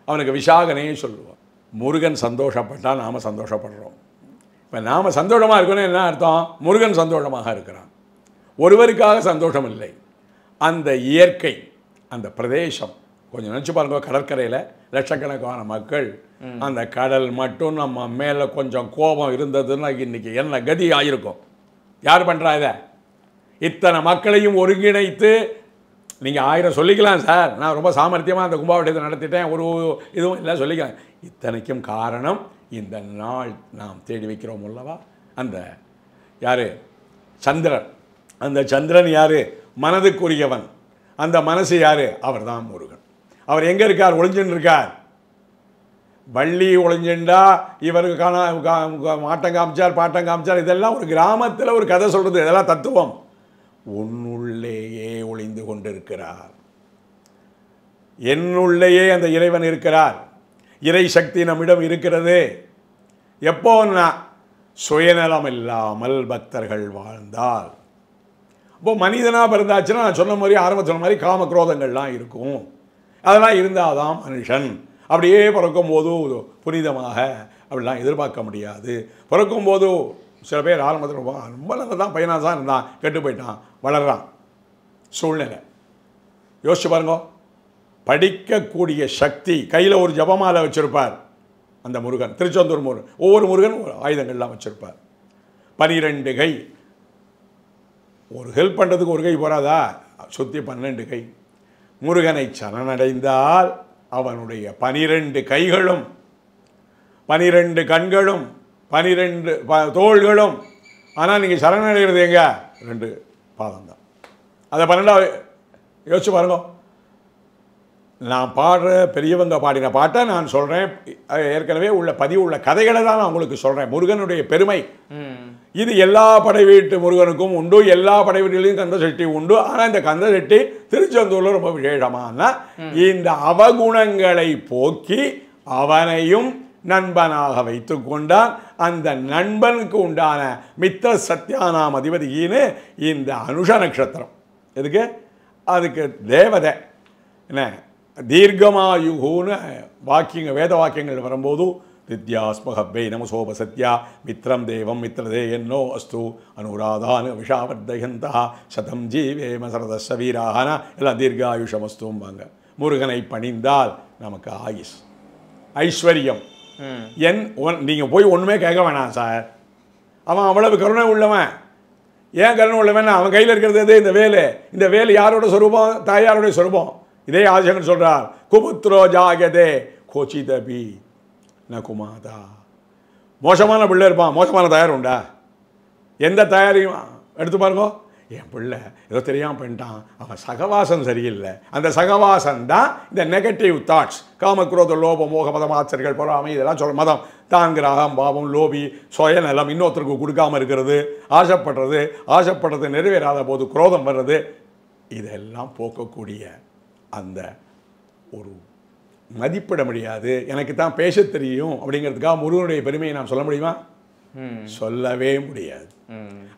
அவனுக்கு விசாகனே சொல்லுவான். முருகன் சந்தோஷப்பட்டால் நாம் சந்தோஷப்படுறோம். இப்போ நாம் சந்தோஷமாக இருக்கணும் என்ன அர்த்தம்? முருகன் சந்தோஷமாக இருக்கிறான். ஒருவருக்காக சந்தோஷம் இல்லை. அந்த இயற்கை, அந்த பிரதேசம் கொஞ்சம் நினச்சி பாருங்க. கடற்கரையில் லட்சக்கணக்கான மக்கள், அந்த கடல் மட்டும் நம்ம மேலே கொஞ்சம் கோபம் இருந்ததுன்னா இன்றைக்கி என்ன கதி ஆகிருக்கும்? யார் பண்ணுறா இதை? இத்தனை மக்களையும் ஒருங்கிணைத்து நீங்கள் 1000 சொல்லிக்கலாம் சார், நான் ரொம்ப சாமர்த்தியமாக அந்த கும்பாபிஷேகத்தை நடத்திட்டேன், ஒரு இதுவும் இல்லை சொல்லிக்கலாம். இத்தனைக்கும் காரணம் இந்த நாள் நாம் தேடி வைக்கிறோம் அல்லவா? அந்த யார்? சந்திரன். அந்த சந்திரன் யார்? மனதுக்குரியவன். அந்த மனசு யார்? அவர் தான் முருகன். அவர் எங்கே இருக்கார்? ஒளிஞ்சுன்னு இருக்கார். வள்ளி ஒளிஞ்சுண்டா இவருக்கு மாட்டம் காமிச்சார், பாட்டம் காமிச்சார். இதெல்லாம் ஒரு கிராமத்தில் ஒரு கதை சொல்கிறது. இதெல்லாம் தத்துவம். உன்னுள்ளேயே ஒளிந்து கொண்டிருக்கிறார். என்னுள்ளேயே அந்த இறைவன் இருக்கிறார். இறை சக்தி நம்மிடம் இருக்கிறது. எப்போன்னா சுயநலம் இல்லாமல் பக்தர்கள் வாழ்ந்தால். இப்போ மனிதனாக பிறந்தாச்சுன்னா நான் சொன்ன மாதிரி ஆரம்பத்தில் சொன்ன மாதிரி காம குரோதங்கள்லாம் இருக்கும். அதெல்லாம் இருந்தால் தான் மனுஷன். அப்படியே பிறக்கும்போது புனிதமாக அப்படிலாம் எதிர்பார்க்க முடியாது. பிறக்கும்போது சில பேர் ஆரம்பத்தில் ரொம்ப நல்லா தான் பையனாக தான் இருந்தான், கெட்டு போயிட்டான், வளர்றான். சூழ்நிலை யோசிச்சு பாருங்க. படிக்கக்கூடிய சக்தி கையில் ஒரு ஜபமாலை வச்சுருப்பார் அந்த முருகன். திருச்செந்தூர் முருகன் ஒவ்வொரு முருகன் ஆயுதங்கள்லாம் வச்சுருப்பார். 12 கை. ஒரு ஹெல்ப் பண்ணுறதுக்கு ஒரு கை போகாதா? சுற்றி 12 கை. முருகனை சரணடைந்தால் அவனுடைய 12 கைகளும் 12 கண்களும் 12 தோள்களும். ஆனால் நீங்கள் சரணடைகிறது எங்கே? 2 பாதம் தான். அதை 12 யோசிச்சு பாருங்க. நான் பாடுற பெரியவங்க பாடின பாட்டை நான் சொல்கிறேன். ஏற்கனவே உள்ள பதிவுள்ள கதைகளை தான் நான் உங்களுக்கு சொல்கிறேன். முருகனுடைய பெருமை இது எல்லா படை வீட்டு முருகனுக்கும் உண்டு, எல்லா படை வீட்டிலையும் கந்த சஷ்டி உண்டு. ஆனால் இந்த கந்த சஷ்டி திருச்செந்தூரில் ரொம்ப விசேஷமான இந்த அவகுணங்களை போக்கி அவனையும் நண்பனாக வைத்து கொண்டான். அந்த நண்பனுக்கு உண்டான மித்திர சத்யானாம் அதிபதியின்னு இந்த அனுஷ நட்சத்திரம். எதுக்கு? அதுக்கு தேவதை என்ன தீர்க்கமாயுகுன்னு வாக்கியங்கள், வேத வாக்கியங்கள் வரும்போது வித்யாஸ்மஹப்பே நமசோப சத்யா மித்ரம் தேவம் மித்ரதே என்னோ அஸ்து அனுராதான விஷாவர்தயந்தா சதம் ஜீவேம சரதஸ்ஸ வீரான எல்லாம் தீர்காயுஷமஸ்தும்பாங்க. முருகனை பணிந்தால் நமக்கு ஆயுஷ், ஐஸ்வர்யம். நீங்கள் போய் ஒன்றுமே கேட்க வேணாம் சார். அவன் அவ்வளவு கருணை உள்ளவன். ஏன் கருணை உள்ளவன்? அவன் கையில் இருக்கிறது இந்த வேலு. இந்த வேலு யாரோட சொரூபம்? தாயாருடைய சொரூபம். இதே ஆதிசங்கர் சொல்கிறார், குபுத்ரோ ஜாகதே கோச்சிதபி நகுமாதா. மோசமான பிள்ளை இருப்பான், மோசமான தயார் உண்டா? எந்த தயாரையும் எடுத்து பாருங்க. என் பிள்ளை ஏதோ தெரியாமல் பண்ணிட்டான், அவன் சகவாசம் சரியில்லை. அந்த சகவாசம் தான் இந்த நெகட்டிவ் தாட்ஸ், காமக்ரோத லோப மோக மதம் ஆச்சரிகள் பொறாமை இதெல்லாம் சொல்ல. மதம் தாங்கிற அகம்பாவம், லோபி, சுயநலம், இன்னொருத்தருக்கு கொடுக்காமல் இருக்கிறது, ஆசைப்படுறது நிறைவேறாத போது குரோதம் வர்றது, இதெல்லாம் போக்கக்கூடிய அந்த ஒரு மதிப்பிட முடியாது. எனக்கு தான் பேச தெரியும் அப்படிங்கிறதுக்காக முருகனுடைய பெருமையை நாம் சொல்ல முடியுமா? சொல்லவே முடியாது.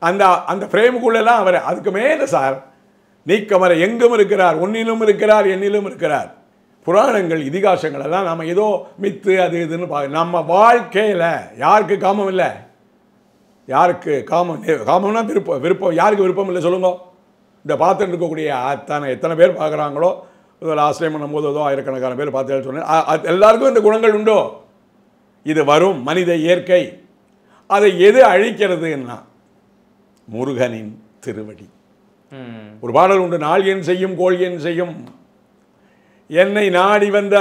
அந்த அந்த ஃப்ரேமுக்குள்ளெல்லாம் அவர் அதுக்கு மேலே சார் நீக்கமர எங்கும் இருக்கிறார், ஒன்னிலும் இருக்கிறார், என்னிலும் இருக்கிறார். புராணங்கள் இதிகாசங்கள் எல்லாம் நாம் ஏதோ மித்து அது இதுன்னு பார்க்க, நம்ம வாழ்க்கையில் யாருக்கு காமம் இல்லை? யாருக்கு காமம்னா விருப்பம் யாருக்கு விருப்பம் இல்லை சொல்லுங்க? இந்த பார்த்துட்டு இருக்கக்கூடிய எத்தனை பேர் பார்க்குறாங்களோ, லாஸ்ட் டைம் பண்ணும்போது ஏதோ ஆயிரக்கணக்கான பேர் பார்த்து சொன்னேன், எல்லாருக்கும் இந்த குணங்கள் உண்டோ? இது வரும் மனித இயற்கை. அதை எது அழிக்கிறதுன்னா முருகனின் திருவடி. ஒரு பாடல் உண்டு, நாள் என் செய்யும் கோள் என் செய்யும், என்னை நாடி வந்த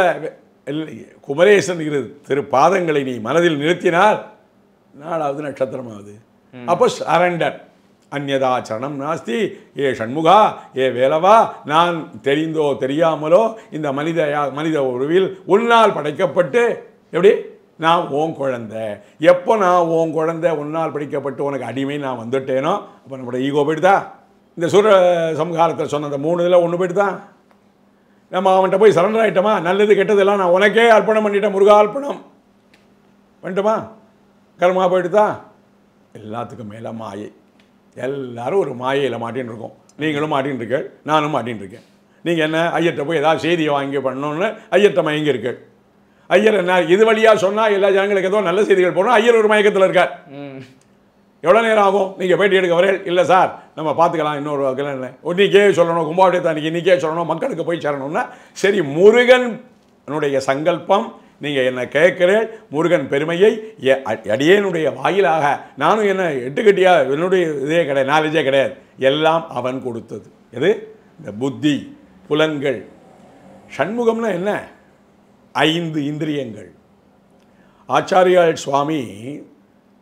குமரேசன் இரு திருப்பாதங்களை நீ மனதில் நிறுத்தினால் நாளாவது நட்சத்திரமாவது. அப்போ சரண்டர். அந்யதா சரணம் நாஸ்தி ஏ ஷண்முகா ஏ வேலவா, நான் தெரிந்தோ தெரியாமலோ இந்த மனித உருவில் உன்னால் படைக்கப்பட்டு, எப்படி நான் ஓன் குழந்தை, எப்போ நான் ஓன் குழந்தை உன்னால் படைக்கப்பட்டு உனக்கு அடிமை நான் வந்துட்டேனோ, அப்போ நம்மளோட ஈகோ போயிடுதா? இந்த சுர சம்ஹாரத்தில் சொன்ன அந்த 3 இதில் 1 போயிட்டு தான் நம்ம அவன்கிட்ட போய் சரண்டர் ஆகிட்டோமா? நல்லது கெட்டதெல்லாம் நான் உனக்கே அர்ப்பணம் பண்ணிட்டேன், முருகார்ப்பணம் பண்ணிட்டோமா? கர்மா போயிட்டு தான். எல்லாத்துக்கும் மேலே மாயை. எல்லாரும் ஒரு மாயையில் மாட்டின்னு இருக்கோம். நீங்களும் மாட்டின்னு இருக்கேன், நானும் மாட்டின்னு இருக்கேன். நீங்கள் என்ன ஐயர்கிட்ட போய் ஏதாவது செய்தியை வாங்கி பண்ணணும்னு ஐயர்கிட்ட மயங்கி இருக்கு. ஐயர் என்ன இது வழியாக சொன்னால் எல்லா ஜனங்களுக்கு ஏதோ நல்ல செய்திகள் போகணும், ஐயர் ஒரு மயக்கத்தில் இருக்கார். எவ்வளோ நேரம் ஆகும் நீங்கள் பேட்டி எடுக்க வரேன்? இல்லை சார் நம்ம பார்த்துக்கலாம், இன்னொரு இன்றைக்கே சொல்லணும், கும்பாபிஷேகத்தை இன்றைக்கே சொல்லணும், மக்களுக்கு போய் சேரணும்னா சரி, முருகனுடைய சங்கல்பம். நீங்கள் என்ன கேட்குறேன், முருகன் பெருமையை அடியேனுடைய வாயிலாக, நானும் என்ன எட்டுக்கட்டியா என்னுடைய இதே கிடையாது, நாலேஜே கிடையாது, எல்லாம் அவன் கொடுத்தது. எது? இந்த புத்தி, புலன்கள். சண்முகம்னா என்ன? 5 இந்திரியங்கள். ஆச்சாரியால் சுவாமி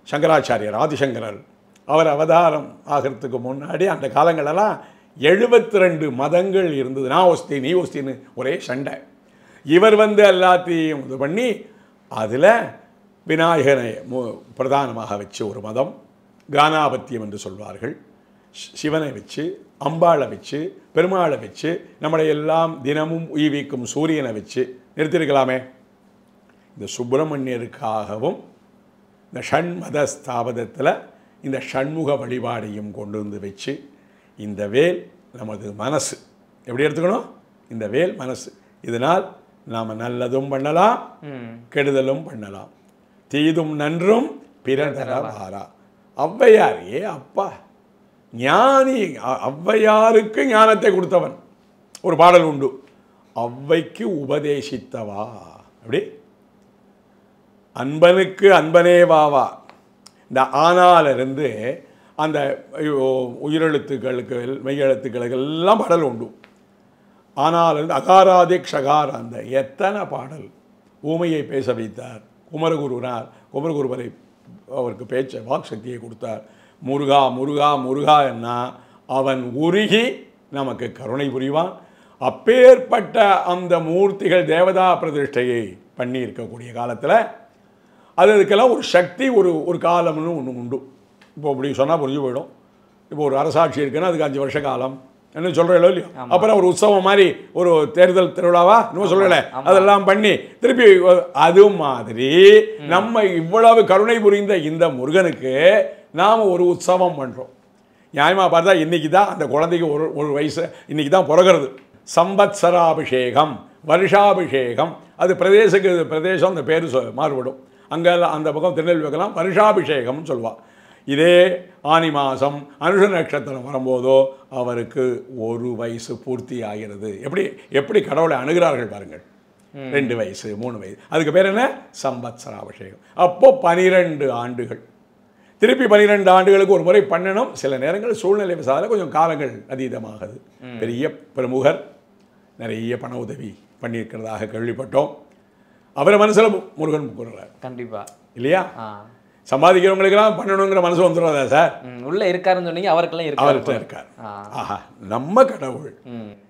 சங்கராச்சாரியர், ஆதிசங்கரர், அவர் அவதாரம் ஆகிறதுக்கு முன்னாடி அந்த காலங்களெல்லாம் 72 மதங்கள் இருந்தது. நான் ஒஸ்தி நீ ஒஸ்தின்னு ஒரே சண்டை. இவர் எல்லாத்தையும் இது பண்ணி அதில் விநாயகனை பிரதானமாக வச்சு ஒரு மதம், கானாபத்தியம் என்று சொல்வார்கள், சிவனை வச்சு, அம்பாளை வச்சு, பெருமாளை வச்சு, நம்மளை எல்லாம் தினமும் உய்விக்கும் சூரியனை வச்சு நிறுத்திருக்கலாமே. இந்த சுப்பிரமணியருக்காகவும் இந்த ஷண்மத ஸ்தாபனத்தில் இந்த ஷண்முக வழிபாடையும் கொண்டு வந்து வச்சு, இந்த வேல் நமது மனசு எப்படி எடுத்துக்கணும்? இந்த வேல் மனசு. இதனால் நாம் நல்லதும் பண்ணலாம், கெடுதலும் பண்ணலாம். தீதும் நன்றும் பிறதர வாரா. ஔவையார் அப்பா ஞானி, ஔவையாருக்கு ஞானத்தை கொடுத்தவன். ஒரு பாடல் உண்டு, ஔவைக்கு உபதேசித்தவா. அப்படி அன்பனுக்கு அன்பனே வாவா. இந்த ஆனாலிருந்து அந்த உயிரெழுத்துக்களுக்கு மெய்யெழுத்துக்களுக்கு எல்லாம் பாடல் உண்டு. ஆனாலிருந்து அகாராதி க்ஷகார், அந்த எத்தனை பாடல். ஊமையை பேச வைத்தார் குமரகுருனார், குமரகுருவரை அவருக்கு பேச்ச வாக் சக்தியை கொடுத்தார். முருகா முருகா முருகா என்ன அவன் உருகி நமக்கு கருணை புரிவான். அப்பேற்பட்ட அந்த மூர்த்திகள் தேவதா பிரதிஷ்டையை பண்ணி இருக்கக்கூடிய காலத்தில் அதுக்கெல்லாம் ஒரு சக்தி, ஒரு காலம்னு ஒன்று உண்டு. இப்போ அப்படி சொன்னால் புரிஞ்சு போயிடும். இப்போ ஒரு அரசாட்சி இருக்குன்னா அதுக்கு 5 வருஷ காலம் என்ன சொல்கிறீங்களோ இல்லையோ, அப்புறம் ஒரு உற்சவம் மாதிரி ஒரு தேர்தல் திருவிழாவா இன்னும் சொல்லலை, அதெல்லாம் பண்ணி திருப்பி அது மாதிரி நம்ம இவ்வளவு கருணை புரிந்த இந்த முருகனுக்கு நாம் ஒரு உற்சவம் பண்ணுறோம். நியாயமாக பார்த்தா இன்றைக்கி தான் அந்த குழந்தைக்கு ஒரு வயசு, இன்றைக்கி தான் பிறகுறது. சம்பத்சராபிஷேகம், வருஷாபிஷேகம், அது பிரதேசம் அந்த பேர் மாறுபடும். அங்கே அந்த பக்கம் திருநெல்வேலி பக்கம் வருஷாபிஷேகம்னு சொல்லுவாள். இதே ஆனி மாதம் அனுஷ நட்சத்திரம் வரும்போதோ அவருக்கு 1 வயசு பூர்த்தி ஆகிறது. எப்படி கடவுளை அணுகிறார்கள் பாருங்கள். 2 வயசு 3 வயசு, அதுக்கு பேர் என்ன? சம்பத்சராபிஷேகம். அப்போது 12 ஆண்டுகள், திருப்பி 12 ஆண்டுகளுக்கு ஒரு முறை பண்ணணும். சில நேரங்கள் சூழ்நிலை விசாரில் கொஞ்சம் காலங்கள் அதீதமாகுது. பெரிய பிரமுகர் நிறைய பண உதவி பண்ணியிருக்கிறதாக கேள்விப்பட்டோம். அவரை மனசில் முருகன் கூறுறார். கண்டிப்பாக இல்லையா? சம்பாதிக்கிறவங்களுக்கெல்லாம் பண்ணணுங்கிற மனசு வந்துடாதா சார்? உள்ள இருக்காருன்னு சொன்னீங்க, அவருக்கெல்லாம் அவர்கிட்ட இருக்கார். ஆஹா, நம்ம கடவுள்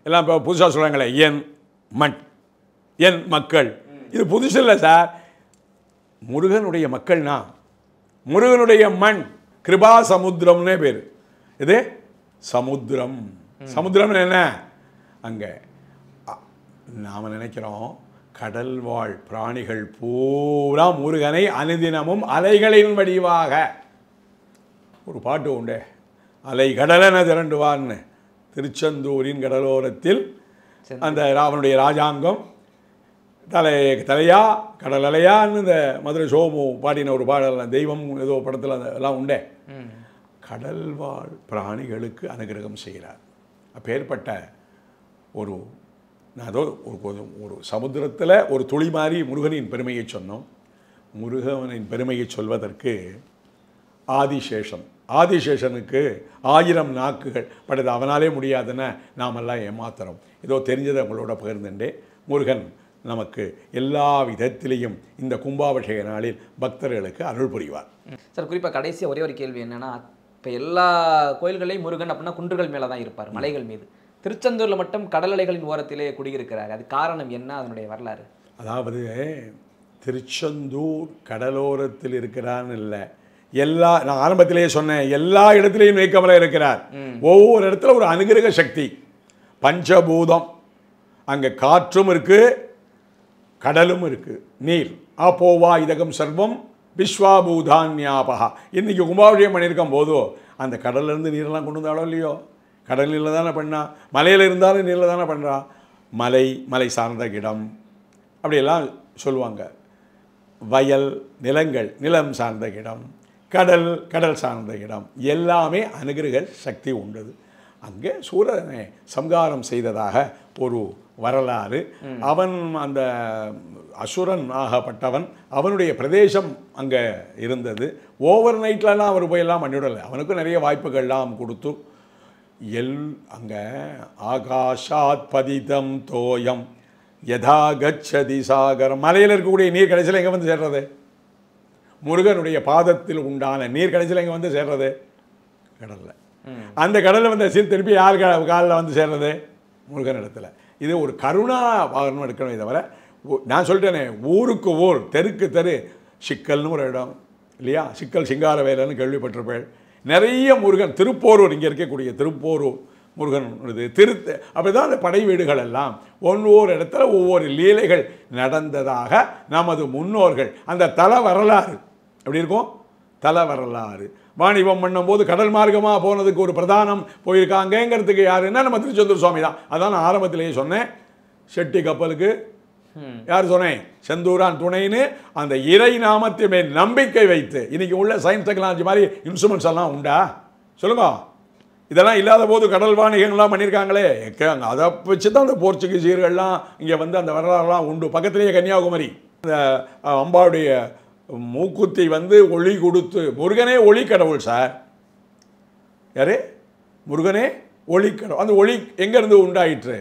எல்லாம் இப்போ புதுசாக சொல்கிறாங்களே, என் மண் என் மக்கள், இது புதுசு இல்லை சார். முருகனுடைய மக்கள்னா முருகனுடைய மண் கிருபா சமுத்திரம்னே பேர். இது சமுத்திரம். சமுத்திரம் என்ன? அங்கே நாம் நினைக்கிறோம் கடல் வாழ் பிராணிகள் பூரா முருகனை அனுதினமும் அலைகளின் வடிவாக, ஒரு பாட்டு உண்டு, அலை கடலென திரண்டுவான்னு. திருச்செந்தூரின் கடலோரத்தில் அந்த அவனுடைய ராஜாங்கம் தலையா கடல் அலையான்னு இந்த மதுரை சோமு பாடின ஒரு பாடல், தெய்வம் ஏதோ படத்தில் அதெல்லாம் உண்டே. கடல் வாழ் பிராணிகளுக்கு அனுகிரகம் செய்கிறார். அப்பேற்பட்ட ஒரு அதோ ஒரு சமுத்திரத்தில் ஒரு துளி மாறி முருகனின் பெருமையை சொன்னோம். முருகனின் பெருமையை சொல்வதற்கு ஆதிசேஷனுக்கு 1000 நாக்குகள் பட் அது அவனாலே முடியாதுன்னு நாமெல்லாம் ஏமாத்துறோம். ஏதோ தெரிஞ்சதை உங்களோட பகிர்ந்துட்டே. முருகன் நமக்கு எல்லா விதத்திலையும் இந்த கும்பாபிஷேக நாளில் பக்தர்களுக்கு அருள் புரிவார். சார், குறிப்பாக கடைசியாக ஒரே ஒரு கேள்வி என்னென்னா, இப்போ எல்லா கோயில்களையும் முருகன் அப்படின்னா குன்றுகள் மேலே தான் இருப்பார், மலைகள் மீது. திருச்செந்தூரில் மட்டும் கடல் அலைகளின் ஓரத்திலே குடியிருக்கிறார். அது காரணம் என்ன? அதனுடைய வரலாறு? அதாவது திருச்செந்தூர் கடலோரத்தில் இருக்கிறான்னு இல்லை, நான் ஆரம்பத்திலேயே சொன்னேன், எல்லா இடத்துலையும் நீக்கமல இருக்கிறார். ஒவ்வொரு இடத்துல ஒரு அனுகிரக சக்தி, பஞ்சபூதம், அங்கே காற்றும் இருக்கு, கடலும் இருக்கு, நீர். ஆப்போவா இதகம் சர்வம் விஸ்வாபூதான்யாபகா. இன்றைக்கி கும்பாபிஷேகம் பண்ணியிருக்கும் போதோ அந்த கடல்லேருந்து நீரெல்லாம் கொண்டு வந்தாலும் இல்லையோ, கடல் நீரில் தானே பண்ணா, மலையில் இருந்தாலும் நீரில் தானே பண்ணுறா. மலை சார்ந்த இடம் அப்படியெல்லாம் சொல்லுவாங்க. வயல் நிலங்கள் நிலம் சார்ந்த இடம், கடல் சார்ந்த இடம், எல்லாமே அனுகிரக சக்தி உண்டது. அங்கே சூரனை சம்ஹாரம் செய்ததாக ஒரு வரலாறு. அவன் அந்த அசுரன் ஆகப்பட்டவன், அவனுடைய பிரதேசம் அங்கே இருந்தது. ஓவர் நைட்லலாம் அவர் போயெல்லாம் பண்ணிவிடலை, அவனுக்கும் நிறைய வாய்ப்புகள்லாம் கொடுத்து அங்கே ஆகாஷாத் பதிதம் தோயம் யதா கச்சதி சாகரம். மலையில் இருக்கக்கூடிய நீர் கடைசியில் எங்கே வந்து சேர்றது? முருகனுடைய பாதத்தில் உண்டான நீர் கடைசியில் எங்கே வந்து சேர்றது? கடலில். அந்த கடலில் வந்து திருப்பி யார் காலில் வந்து சேர்றது? முருகன் இடத்துல. இது ஒரு கருணா பாகனம் எடுக்கணும். தவிர நான் சொல்லிட்டேனே, ஊருக்கு ஊர் தெருக்கு தெரு சிக்கல்னு ஒரு இடம் இல்லையா, சிக்கல் சிங்காரவேலன்னு கேள்விப்பட்டிருப்பேன். நிறைய முருகன், திருப்போரூர், இங்கே இருக்கக்கூடிய திருப்போரூர் முருகன் இது அப்படி தான் அந்த படை வீடுகள் எல்லாம் ஒவ்வொரு இடத்துல ஒவ்வொரு லீலைகள் நடந்ததாக நமது முன்னோர்கள் அந்த தல வரலாறு எப்படி இருக்கும்? தல வரலாறு. வாணிபம் பண்ணும்போது கடல் மார்க்கமாக போனதுக்கு ஒரு பிரதானம் போயிருக்காங்கிறதுக்கு யாருன்னா நம்ம திருச்செந்தூர் சுவாமி தான். அதான் நான் ஆரம்பத்திலேயே சொன்னேன், செட்டி கப்பலுக்கு யார் சொன்னேன்? செந்தூரான் துணைன்னு அந்த இறை நாமத்தை மேல் நம்பிக்கை வைத்து. இன்னைக்கு உள்ள சயின்ஸ் டெக்னாலஜி மாதிரி இன்ஸ்ட்ருமெண்ட்ஸ் எல்லாம் உண்டா சொல்லுங்க? இதெல்லாம் இல்லாத போது கடல் வாணிகங்கள்லாம் பண்ணியிருக்காங்களே, அதை வச்சு தான் அந்த போர்ச்சுகீசியர்கள்லாம் இங்கே வந்து அந்த வரலாறுலாம் உண்டு. பக்கத்திலேயே கன்னியாகுமரி, அந்த அம்பாவுடைய மூக்குத்தி வந்து ஒளி கொடுத்து, முருகனே ஒளி கடவுள் சார். யாரு? முருகனே ஒளி கடவுள். அந்த ஒளி எங்கேருந்து உண்டாயிற்று?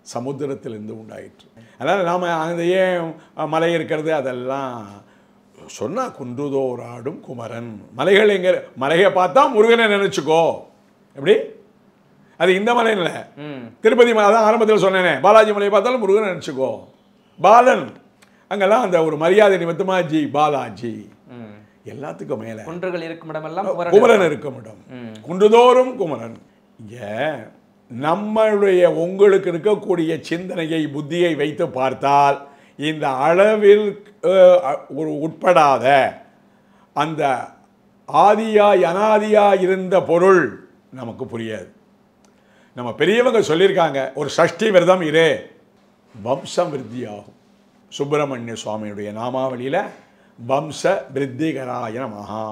சமுத்திரத்திலிருந்து உண்டாயிற்று. அதனால் நாம் அந்த ஏன் மலை இருக்கிறது அதெல்லாம் சொன்னால் குன்றுதோராடும் குமரன். மலைகள் எங்கே? மலையை பார்த்தா முருகனை நினச்சிக்கோ. எப்படி? அது இந்த மலை இல்லை, திருப்பதி மலை. அதான் ஆரம்பத்தில் சொன்னேனே, பாலாஜி மலையை பார்த்தாலும் முருகனை நினச்சிக்கோ. பாலன் அங்கெல்லாம் அந்த ஒரு மரியாதை நிமித்தமாக ஜி பாலாஜி. எல்லாத்துக்கும் மேலே குன்றுகள் இருக்கும் இடமெல்லாம் குமரன் இருக்கும் இடம், குன்றுதோறும் குமரன். இங்கே நம்மளுடைய உங்களுக்கு இருக்கக்கூடிய சிந்தனையை புத்தியை வைத்து பார்த்தால் இந்த அளவில் ஒரு உட்படாத அந்த ஆதியாய் அனாதியாய் இருந்த பொருள் நமக்கு புரியாது. நம்ம பெரியவங்க சொல்லியிருக்காங்க, ஒரு சஷ்டி விரதம் இரு, வம்சம் விருத்தியாகும். சுப்பிரமணிய சுவாமியுடைய நாமாவளியில் வம்ச விருத்திகராய நமஹா,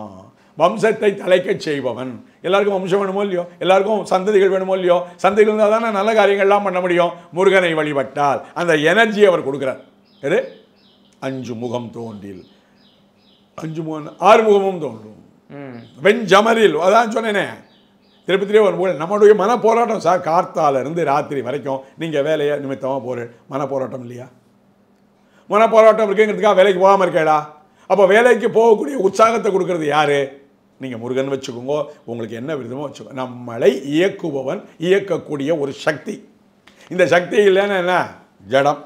வம்சத்தை தலைக்கச் செய்பவன். எல்லாருக்கும் வம்சம் வேணுமோ இல்லையோ, எல்லாருக்கும் சந்ததிகள் வேணுமோ இல்லையோ, சந்ததிகள் இருந்தால் தானே நல்ல காரியங்கள்லாம் பண்ண முடியும். முருகனை வழிபட்டால் அந்த எனர்ஜி அவர் கொடுக்குறார். எது? 5 முகம் தோன்றில் 5 முகம் 6 முகமும் தோன்றும் வெஞ்சமரில். அதான் சொன்னேனே, திருப்பத்திலே ஒரு நம்மளுடைய மன போராட்டம் சார். கார்த்தால இருந்து ராத்திரி வரைக்கும் நீங்கள் வேலையை நிமித்தமாக போகிற மன போராட்டம் இல்லையா? மன போராட்டம் இருக்குங்கிறதுக்காக வேலைக்கு போகாமல் இருக்கேடா. அப்போ வேலைக்கு போகக்கூடிய உற்சாகத்தை கொடுக்கறது யார்? நீங்கள் முருகன் வச்சுக்கோங்க, உங்களுக்கு என்ன விருதமோ வச்சுக்கோங்க. நம்மளை இயக்குபவன், இயக்கக்கூடிய ஒரு சக்தி. இந்த சக்தி இல்லைன்னா என்ன? ஜடம்.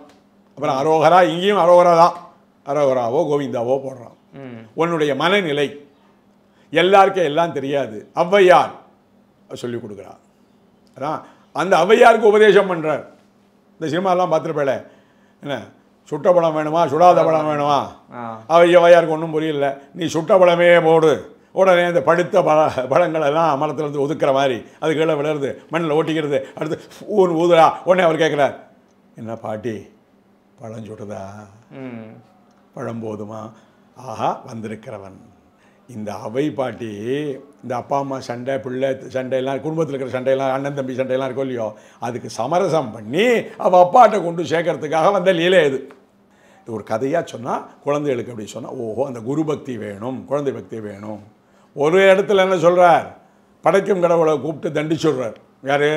அப்புறம் அரோகரா, இங்கேயும் அரோகரா தான். அரோகராவோ கோவிந்தாவோ போடுறான். உன்னுடைய மனநிலை எல்லாருக்கும் எல்லாம் தெரியாது. ஔவையார் சொல்லிக் கொடுக்குறார். அதான் அந்த ஔவையாருக்கு உபதேசம் பண்ணுறார். இந்த சினிமாலாம் பார்த்துருப்பேல, என்ன சுட்ட பழம் வேணுமா சுடாத பழம் வேணுமா? ஔவையாருக்கு ஒன்றும் புரியல. நீ சுட்ட பழமே போடு. உடனே அந்த பழுத்த பழங்களெல்லாம் மரத்துலேருந்து ஒதுக்குற மாதிரி அது கீழே விழுறது, மண்ணில் ஓட்டிக்கிறது. அடுத்து ஊதுரா. உடனே அவர் கேட்குறார், என்ன பாட்டி பழம் சுடுதா? பழம் போதுமா? ஆஹா வந்திருக்கிறவன். இந்த அவை பாட்டி இந்த அப்பா அம்மா சண்டை, பிள்ளை சண்டையெல்லாம், குடும்பத்தில் இருக்கிற சண்டையெல்லாம், அண்ணன் தம்பி சண்டையெல்லாம் இருக்கும் இல்லையோ, அதுக்கு சமரசம் பண்ணி அவள் அப்பாட்ட கொண்டு சேர்க்கறதுக்காக வந்த லீலை இது. இது ஒரு கதையாக சொன்னால் குழந்தைகளுக்கு அப்படி சொன்னால், ஓஹோ அந்த குரு பக்தி வேணும், குழந்தை பக்தி வேணும். ஒரு இடத்துல என்ன சொல்கிறார்? படைக்கும் கடவுளை கூப்பிட்டு தண்டிச்சுடுறார். யார்?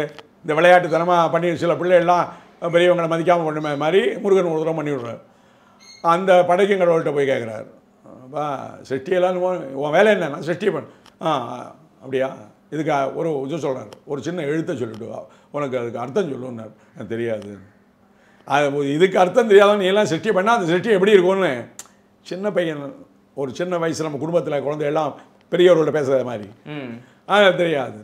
இந்த விளையாட்டுத்தனமாக பண்ணி சில பிள்ளைகள்லாம் பெரியவங்களை மதிக்காமல் பண்ணுமே மாதிரி முருகன் ஒரு தூரம் பண்ணி விடுறார். அந்த படைக்கும் கடவுள்கிட்ட போய் கேட்குறாரு, அப்பா சிருஷ்டியெல்லாம் உன் வேலை என்னன்னா சிருஷ்டி பண்ண. அப்படியா? இதுக்கு ஒரு இது சொல்கிறார், ஒரு சின்ன எழுத்தை சொல்லிட்டு உனக்கு அதுக்கு அர்த்தம் சொல்லுன்னார். எனக்கு தெரியாது. அது இதுக்கு அர்த்தம் தெரியாத நீ எல்லாம் சிருஷ்டி பண்ணால் அந்த சிருஷ்டி எப்படி இருக்கும்னு சின்ன பையன், ஒரு சின்ன வயசு நம்ம குடும்பத்தில் குழந்தையெல்லாம் பெரியவர்களோட பேசுகிற மாதிரி அது தெரியாது.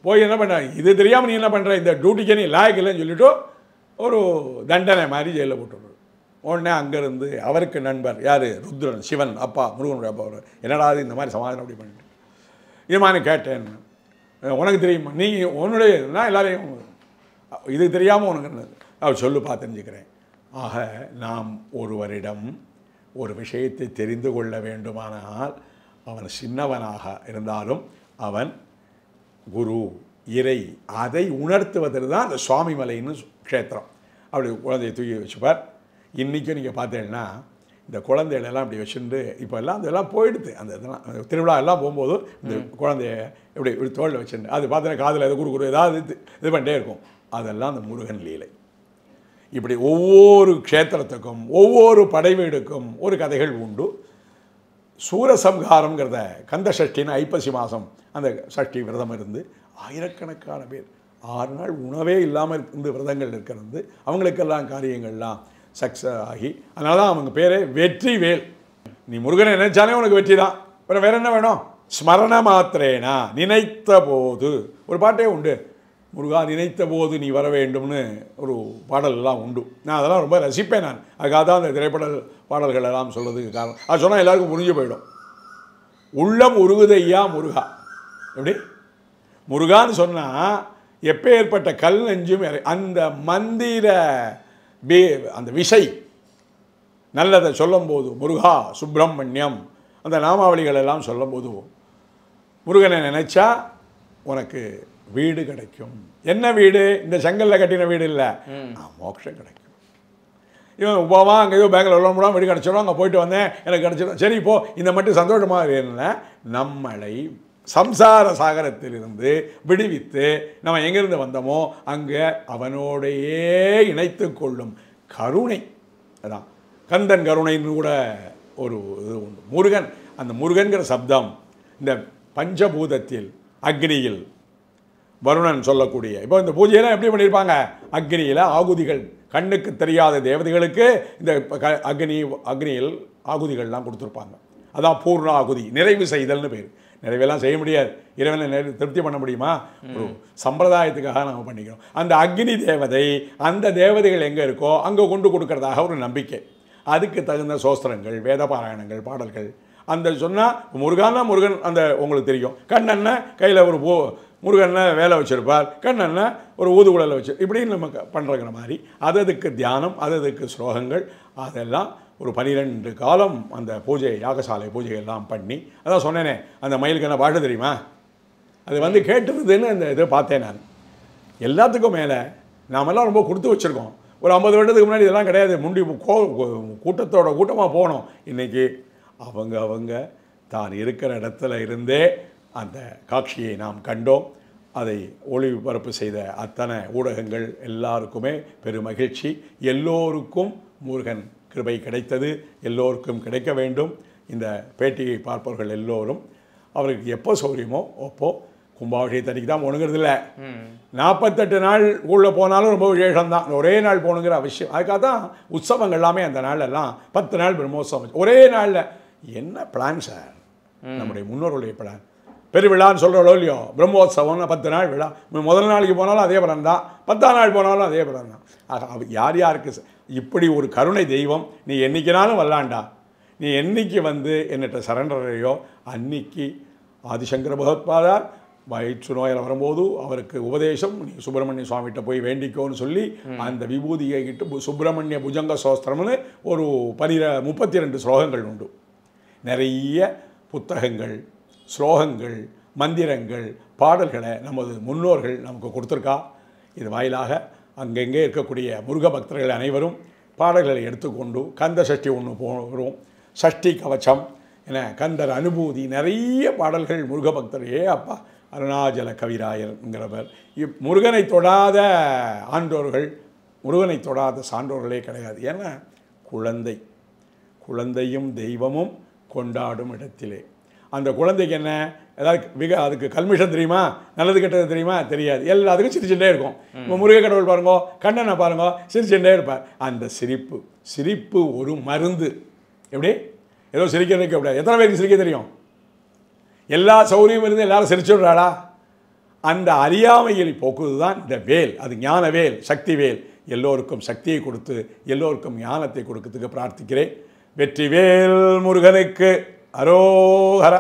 போய் என்ன பண்ண, இது தெரியாமல் நீ என்ன பண்ணுற, இந்த டியூட்டிக்கே நீ லாயக்கு இல்லைன்னு சொல்லிவிட்டு ஒரு தண்டனை மாதிரி ஜெயிலில் போட்டுருவார். உடனே அங்கேருந்து அவருக்கு நண்பர் யார்? ருத்ரன், சிவன் அப்பா, முருகனுடைய அப்பா. அவர் என்னடா இந்த மாதிரி சமாதானம் அப்படி பண்ணிட்டு இது மாதிரி கேட்டேன். உனக்கு தெரியுமா? நீ உன்னுடைய நான் எல்லாரையும் இது தெரியாமல் உனக்கு அவர் சொல்லுப்பா தெரிஞ்சுக்கிறேன். ஆக நாம் ஒருவரிடம் ஒரு விஷயத்தை தெரிந்து கொள்ள வேண்டுமானால் அவன் சின்னவனாக இருந்தாலும் அவன் குரு, இறை, அதை உணர்த்துவதற்கு தான் அந்த சுவாமி மலைன்னு க்ஷேத்திரம். அப்படி குழந்தையை தூக்கி வச்சுப்பார். இன்றைக்கும் நீங்கள் பார்த்தீங்கன்னா இந்த குழந்தைகளெல்லாம் இப்படி வச்சுட்டு இப்போ எல்லாம் அதெல்லாம் போயிடுது. அந்த இதெல்லாம் திருவிழா எல்லாம் போகும்போது இந்த குழந்தைய இப்படி தோளில் வச்சுட்டு அது பார்த்தீங்கன்னா காதில் எது குறு ஏதாவது இது பண்ணிட்டே இருக்கும். அதெல்லாம் அந்த முருகன் லீலை. இப்படி ஒவ்வொரு க்ஷேத்திரத்துக்கும் ஒவ்வொரு படைவீடுக்கும் ஒரு கதைகள் உண்டு. சூரசம்ஹாரம்ங்கிறத கந்த சஷ்டின்னு ஐப்பசி மாதம் அந்த சஷ்டி விரதம் இருந்து ஆயிரக்கணக்கான பேர் 6 நாள் உணவே இல்லாமல் இருந்து விரதங்கள் இருக்கிறது. அவங்களுக்கெல்லாம் காரியங்கள்லாம் சக்ஸஸ் ஆகி அதனால தான் அவங்க பேரே வெற்றி வேல். நீ முருகனை நினைச்சாலே உனக்கு வெற்றி தான். அப்புறம் வேறு என்ன வேணும்? ஸ்மரண மாத்திரேனா, நினைத்த போது. ஒரு பாட்டே உண்டு, முருகா நினைத்த போது நீ வர வேண்டும்னு ஒரு பாடலெல்லாம் உண்டு. நான் அதெல்லாம் ரொம்ப ரசிப்பேன். நான் அதுக்காக தான் அந்த பாடல்கள் எல்லாம் சொல்கிறதுக்கு காரணம். அது சொன்னால் எல்லாருக்கும் புரிஞ்சு போயிடும். உள்ளம் உருகுதையா முருகா. எப்படி முருகான்னு சொன்னால் எப்போ ஏற்பட்ட கல் நெஞ்சும் அந்த மந்திர அந்த விசை நல்லதை சொல்லும்போது முருகா சுப்பிரமணியம் அந்த நாமாவளிகள் எல்லாம் சொல்லும்போது முருகனை நினைச்சா உனக்கு வீடு கிடைக்கும். என்ன வீடு? இந்த செங்கல்ல கட்டின வீடு இல்லை, மோட்சம் கிடைக்கும். இவன் உபாவா அங்கே ஏதோ பேங்கில் உள்ள முடியாமல் வீடு கிடச்சிடும், அங்கே போயிட்டு வந்தேன் எனக்கு கிடச்சிடும். சரி இப்போ இந்த மட்டும் சந்தோஷமாக என்ன, நம்மளை சம்சார சாகரத்திலிருந்து விடுவித்து நம்ம எங்கேருந்து வந்தோமோ அங்கே அவனோடையே இணைத்து கொள்ளும் கருணை. அதான் கந்தன் கருணைன்னு கூட ஒரு இது உண்டு. முருகன், அந்த முருகன்கிற சப்தம் இந்த பஞ்சபூதத்தில் அக்னியில் வருணன் சொல்லக்கூடிய, இப்போ இந்த பூஜையெல்லாம் எப்படி பண்ணியிருப்பாங்க? அக்னியில் ஆகுதிகள், கண்ணுக்கு தெரியாத தேவதைகளுக்கு இந்த அக்னியில் ஆகுதிகள்லாம் கொடுத்துருப்பாங்க. அதான் பூர்ண ஆகுதி, நிறைவு செய்தல்னு பேர். நிறைவெல்லாம் செய்ய முடியாது, இறைவனை திருப்தி பண்ண முடியுமா? ஒரு சம்பிரதாயத்துக்காக நம்ம பண்ணிக்கிறோம். அந்த அக்னி தேவதை, அந்த தேவதைகள் எங்கே இருக்கோ அங்கே கொண்டு கொடுக்கறதாக ஒரு நம்பிக்கை. அதுக்கு தகுந்த சோஸ்திரங்கள், வேத பாராயணங்கள், பாடல்கள். அந்த சொன்னால் முருகான்னா முருகன் அந்த உங்களுக்கு தெரியும். கண்ணன்னா கையில் ஒரு முருகன்னா வேலை வச்சுருப்பார், கண்ணன்னா ஒரு ஊதுகுழலை வச்சு, இப்படின்னு நம்ம பண்ணுறங்கிற மாதிரி அதுக்கு தியானம், அதுக்கு ஸ்லோகங்கள், அதெல்லாம் ஒரு 12 காலம் அந்த பூஜை, யாகசாலை பூஜையெல்லாம் பண்ணி. அதான் சொன்னேனே, அந்த மயிலுக்கு என்ன பாட்டு தெரியுமா? அது வந்து கேட்டுருதுன்னு அந்த இதை பார்த்தேன் நான். எல்லாத்துக்கும் மேலே நாமெல்லாம் ரொம்ப கொடுத்து வச்சுருக்கோம். ஒரு 50 வருடத்துக்கு முன்னாடி இதெல்லாம் கிடையாது. முண்டி கூட்டமாக போனோம். இன்றைக்கி அவங்க தான் இருக்கிற இடத்துல இருந்தே அந்த காட்சியை நாம் கண்டோம். அதை ஒளிபரப்பு செய்த அத்தனை ஊடகங்கள் எல்லாருக்குமே பெரும் மகிழ்ச்சி. எல்லோருக்கும் முருகன் கிருபை கிடைத்தது, எல்லோருக்கும் கிடைக்க வேண்டும். இந்த பேட்டியை பார்ப்பவர்கள் எல்லோரும் அவருக்கு எப்போ சௌரியமோ அப்போ கும்பாபிஷேகத்தன்னைக்கு தான் போகணுங்கிறது இல்லை, 48 நாள் உள்ளே போனாலும் ரொம்ப விசேஷம்தான். ஒரே நாள் போகணுங்கிற அவசியம். அதுக்காக தான் உற்சவங்கள் எல்லாமே அந்த நாளெல்லாம் 10 நாள் பிரம்மோற்சவம் ஒரே நாளில். என்ன பிளான் சார் நம்முடைய முன்னோர்களுடைய பிளான்? பெருவிழான்னு சொல்கிறோம் இல்லையோ, பிரம்மோற்சவம்னு 10 நாள் விழா. முதல் நாளைக்கு போனாலும் அதே பலன் தான், 10ஆம் நாள் போனாலும் அதே பலன் தான். ஆக யார் யாருக்கு இப்படி ஒரு கருணை தெய்வம், நீ என்றைக்கினாலும் வரலாண்டா, நீ என்னைக்கு வந்து என்னட்ட சரண்டரையோ அன்னைக்கு ஆதிசங்கர பகவத்பாதார் வயிற்று நோயில் வரும்போது அவருக்கு உபதேசம், நீ சுப்பிரமணிய சுவாமிகிட்ட போய் வேண்டிக்கோன்னு சொல்லி அந்த விபூதியை கிட்ட சுப்பிரமணிய புஜங்க சோஸ்திரம்னு ஒரு 32 ஸ்லோகங்கள் உண்டு. நிறைய புத்தகங்கள், ஸ்லோகங்கள், மந்திரங்கள், பாடல்களை நமது முன்னோர்கள் நமக்கு கொடுத்துருக்கா. இது வாயிலாக அங்கங்கே இருக்கக்கூடிய முருக பக்தர்கள் அனைவரும் பாடல்களை எடுத்துக்கொண்டு கந்த சஷ்டி ஒன்று போகிறோம், சஷ்டி கவச்சம் என கந்தர் அனுபூதி, நிறைய பாடல்கள் முருக பக்தர். அப்பா அருணாச்சல கவிராயர்ங்கிறவர். முருகனை தொடாத ஆண்டோர்கள், முருகனை தொடாத சான்றோர்களே கிடையாது. ஏன்னா குழந்தையும் தெய்வமும் கொண்டாடும் இடத்திலே அந்த குழந்தைக்கு என்ன ஏதாவது அதுக்கு கல்மிஷம் தெரியுமா, நல்லது கெட்டது தெரியுமா? தெரியாது. எல்லாத்துக்கும் சிரிச்சுட்டே இருக்கும். இப்போ முருக கடவுள் பாருங்கோ, கண்ணனை பாருங்கோ, சிரிச்சுட்டே இருப்பார். அந்த சிரிப்பு ஒரு மருந்து. எப்படி ஏதோ சிரிக்கிறதுக்கு எப்படி? எத்தனை பேருக்கு சிரிக்க தெரியும்? எல்லா சௌகரியமும் இருந்து எல்லாரும் சிரிச்சுடுறாளா? அந்த அறியாமையில் போக்குவது தான் இந்த வேல். அது ஞான வேல், சக்தி வேல். எல்லோருக்கும் சக்தியை கொடுத்து எல்லோருக்கும் ஞானத்தை கொடுக்கிறதுக்கு பிரார்த்திக்கிறேன். வெற்றிவேல் முருகனுக்கு அரோகரா.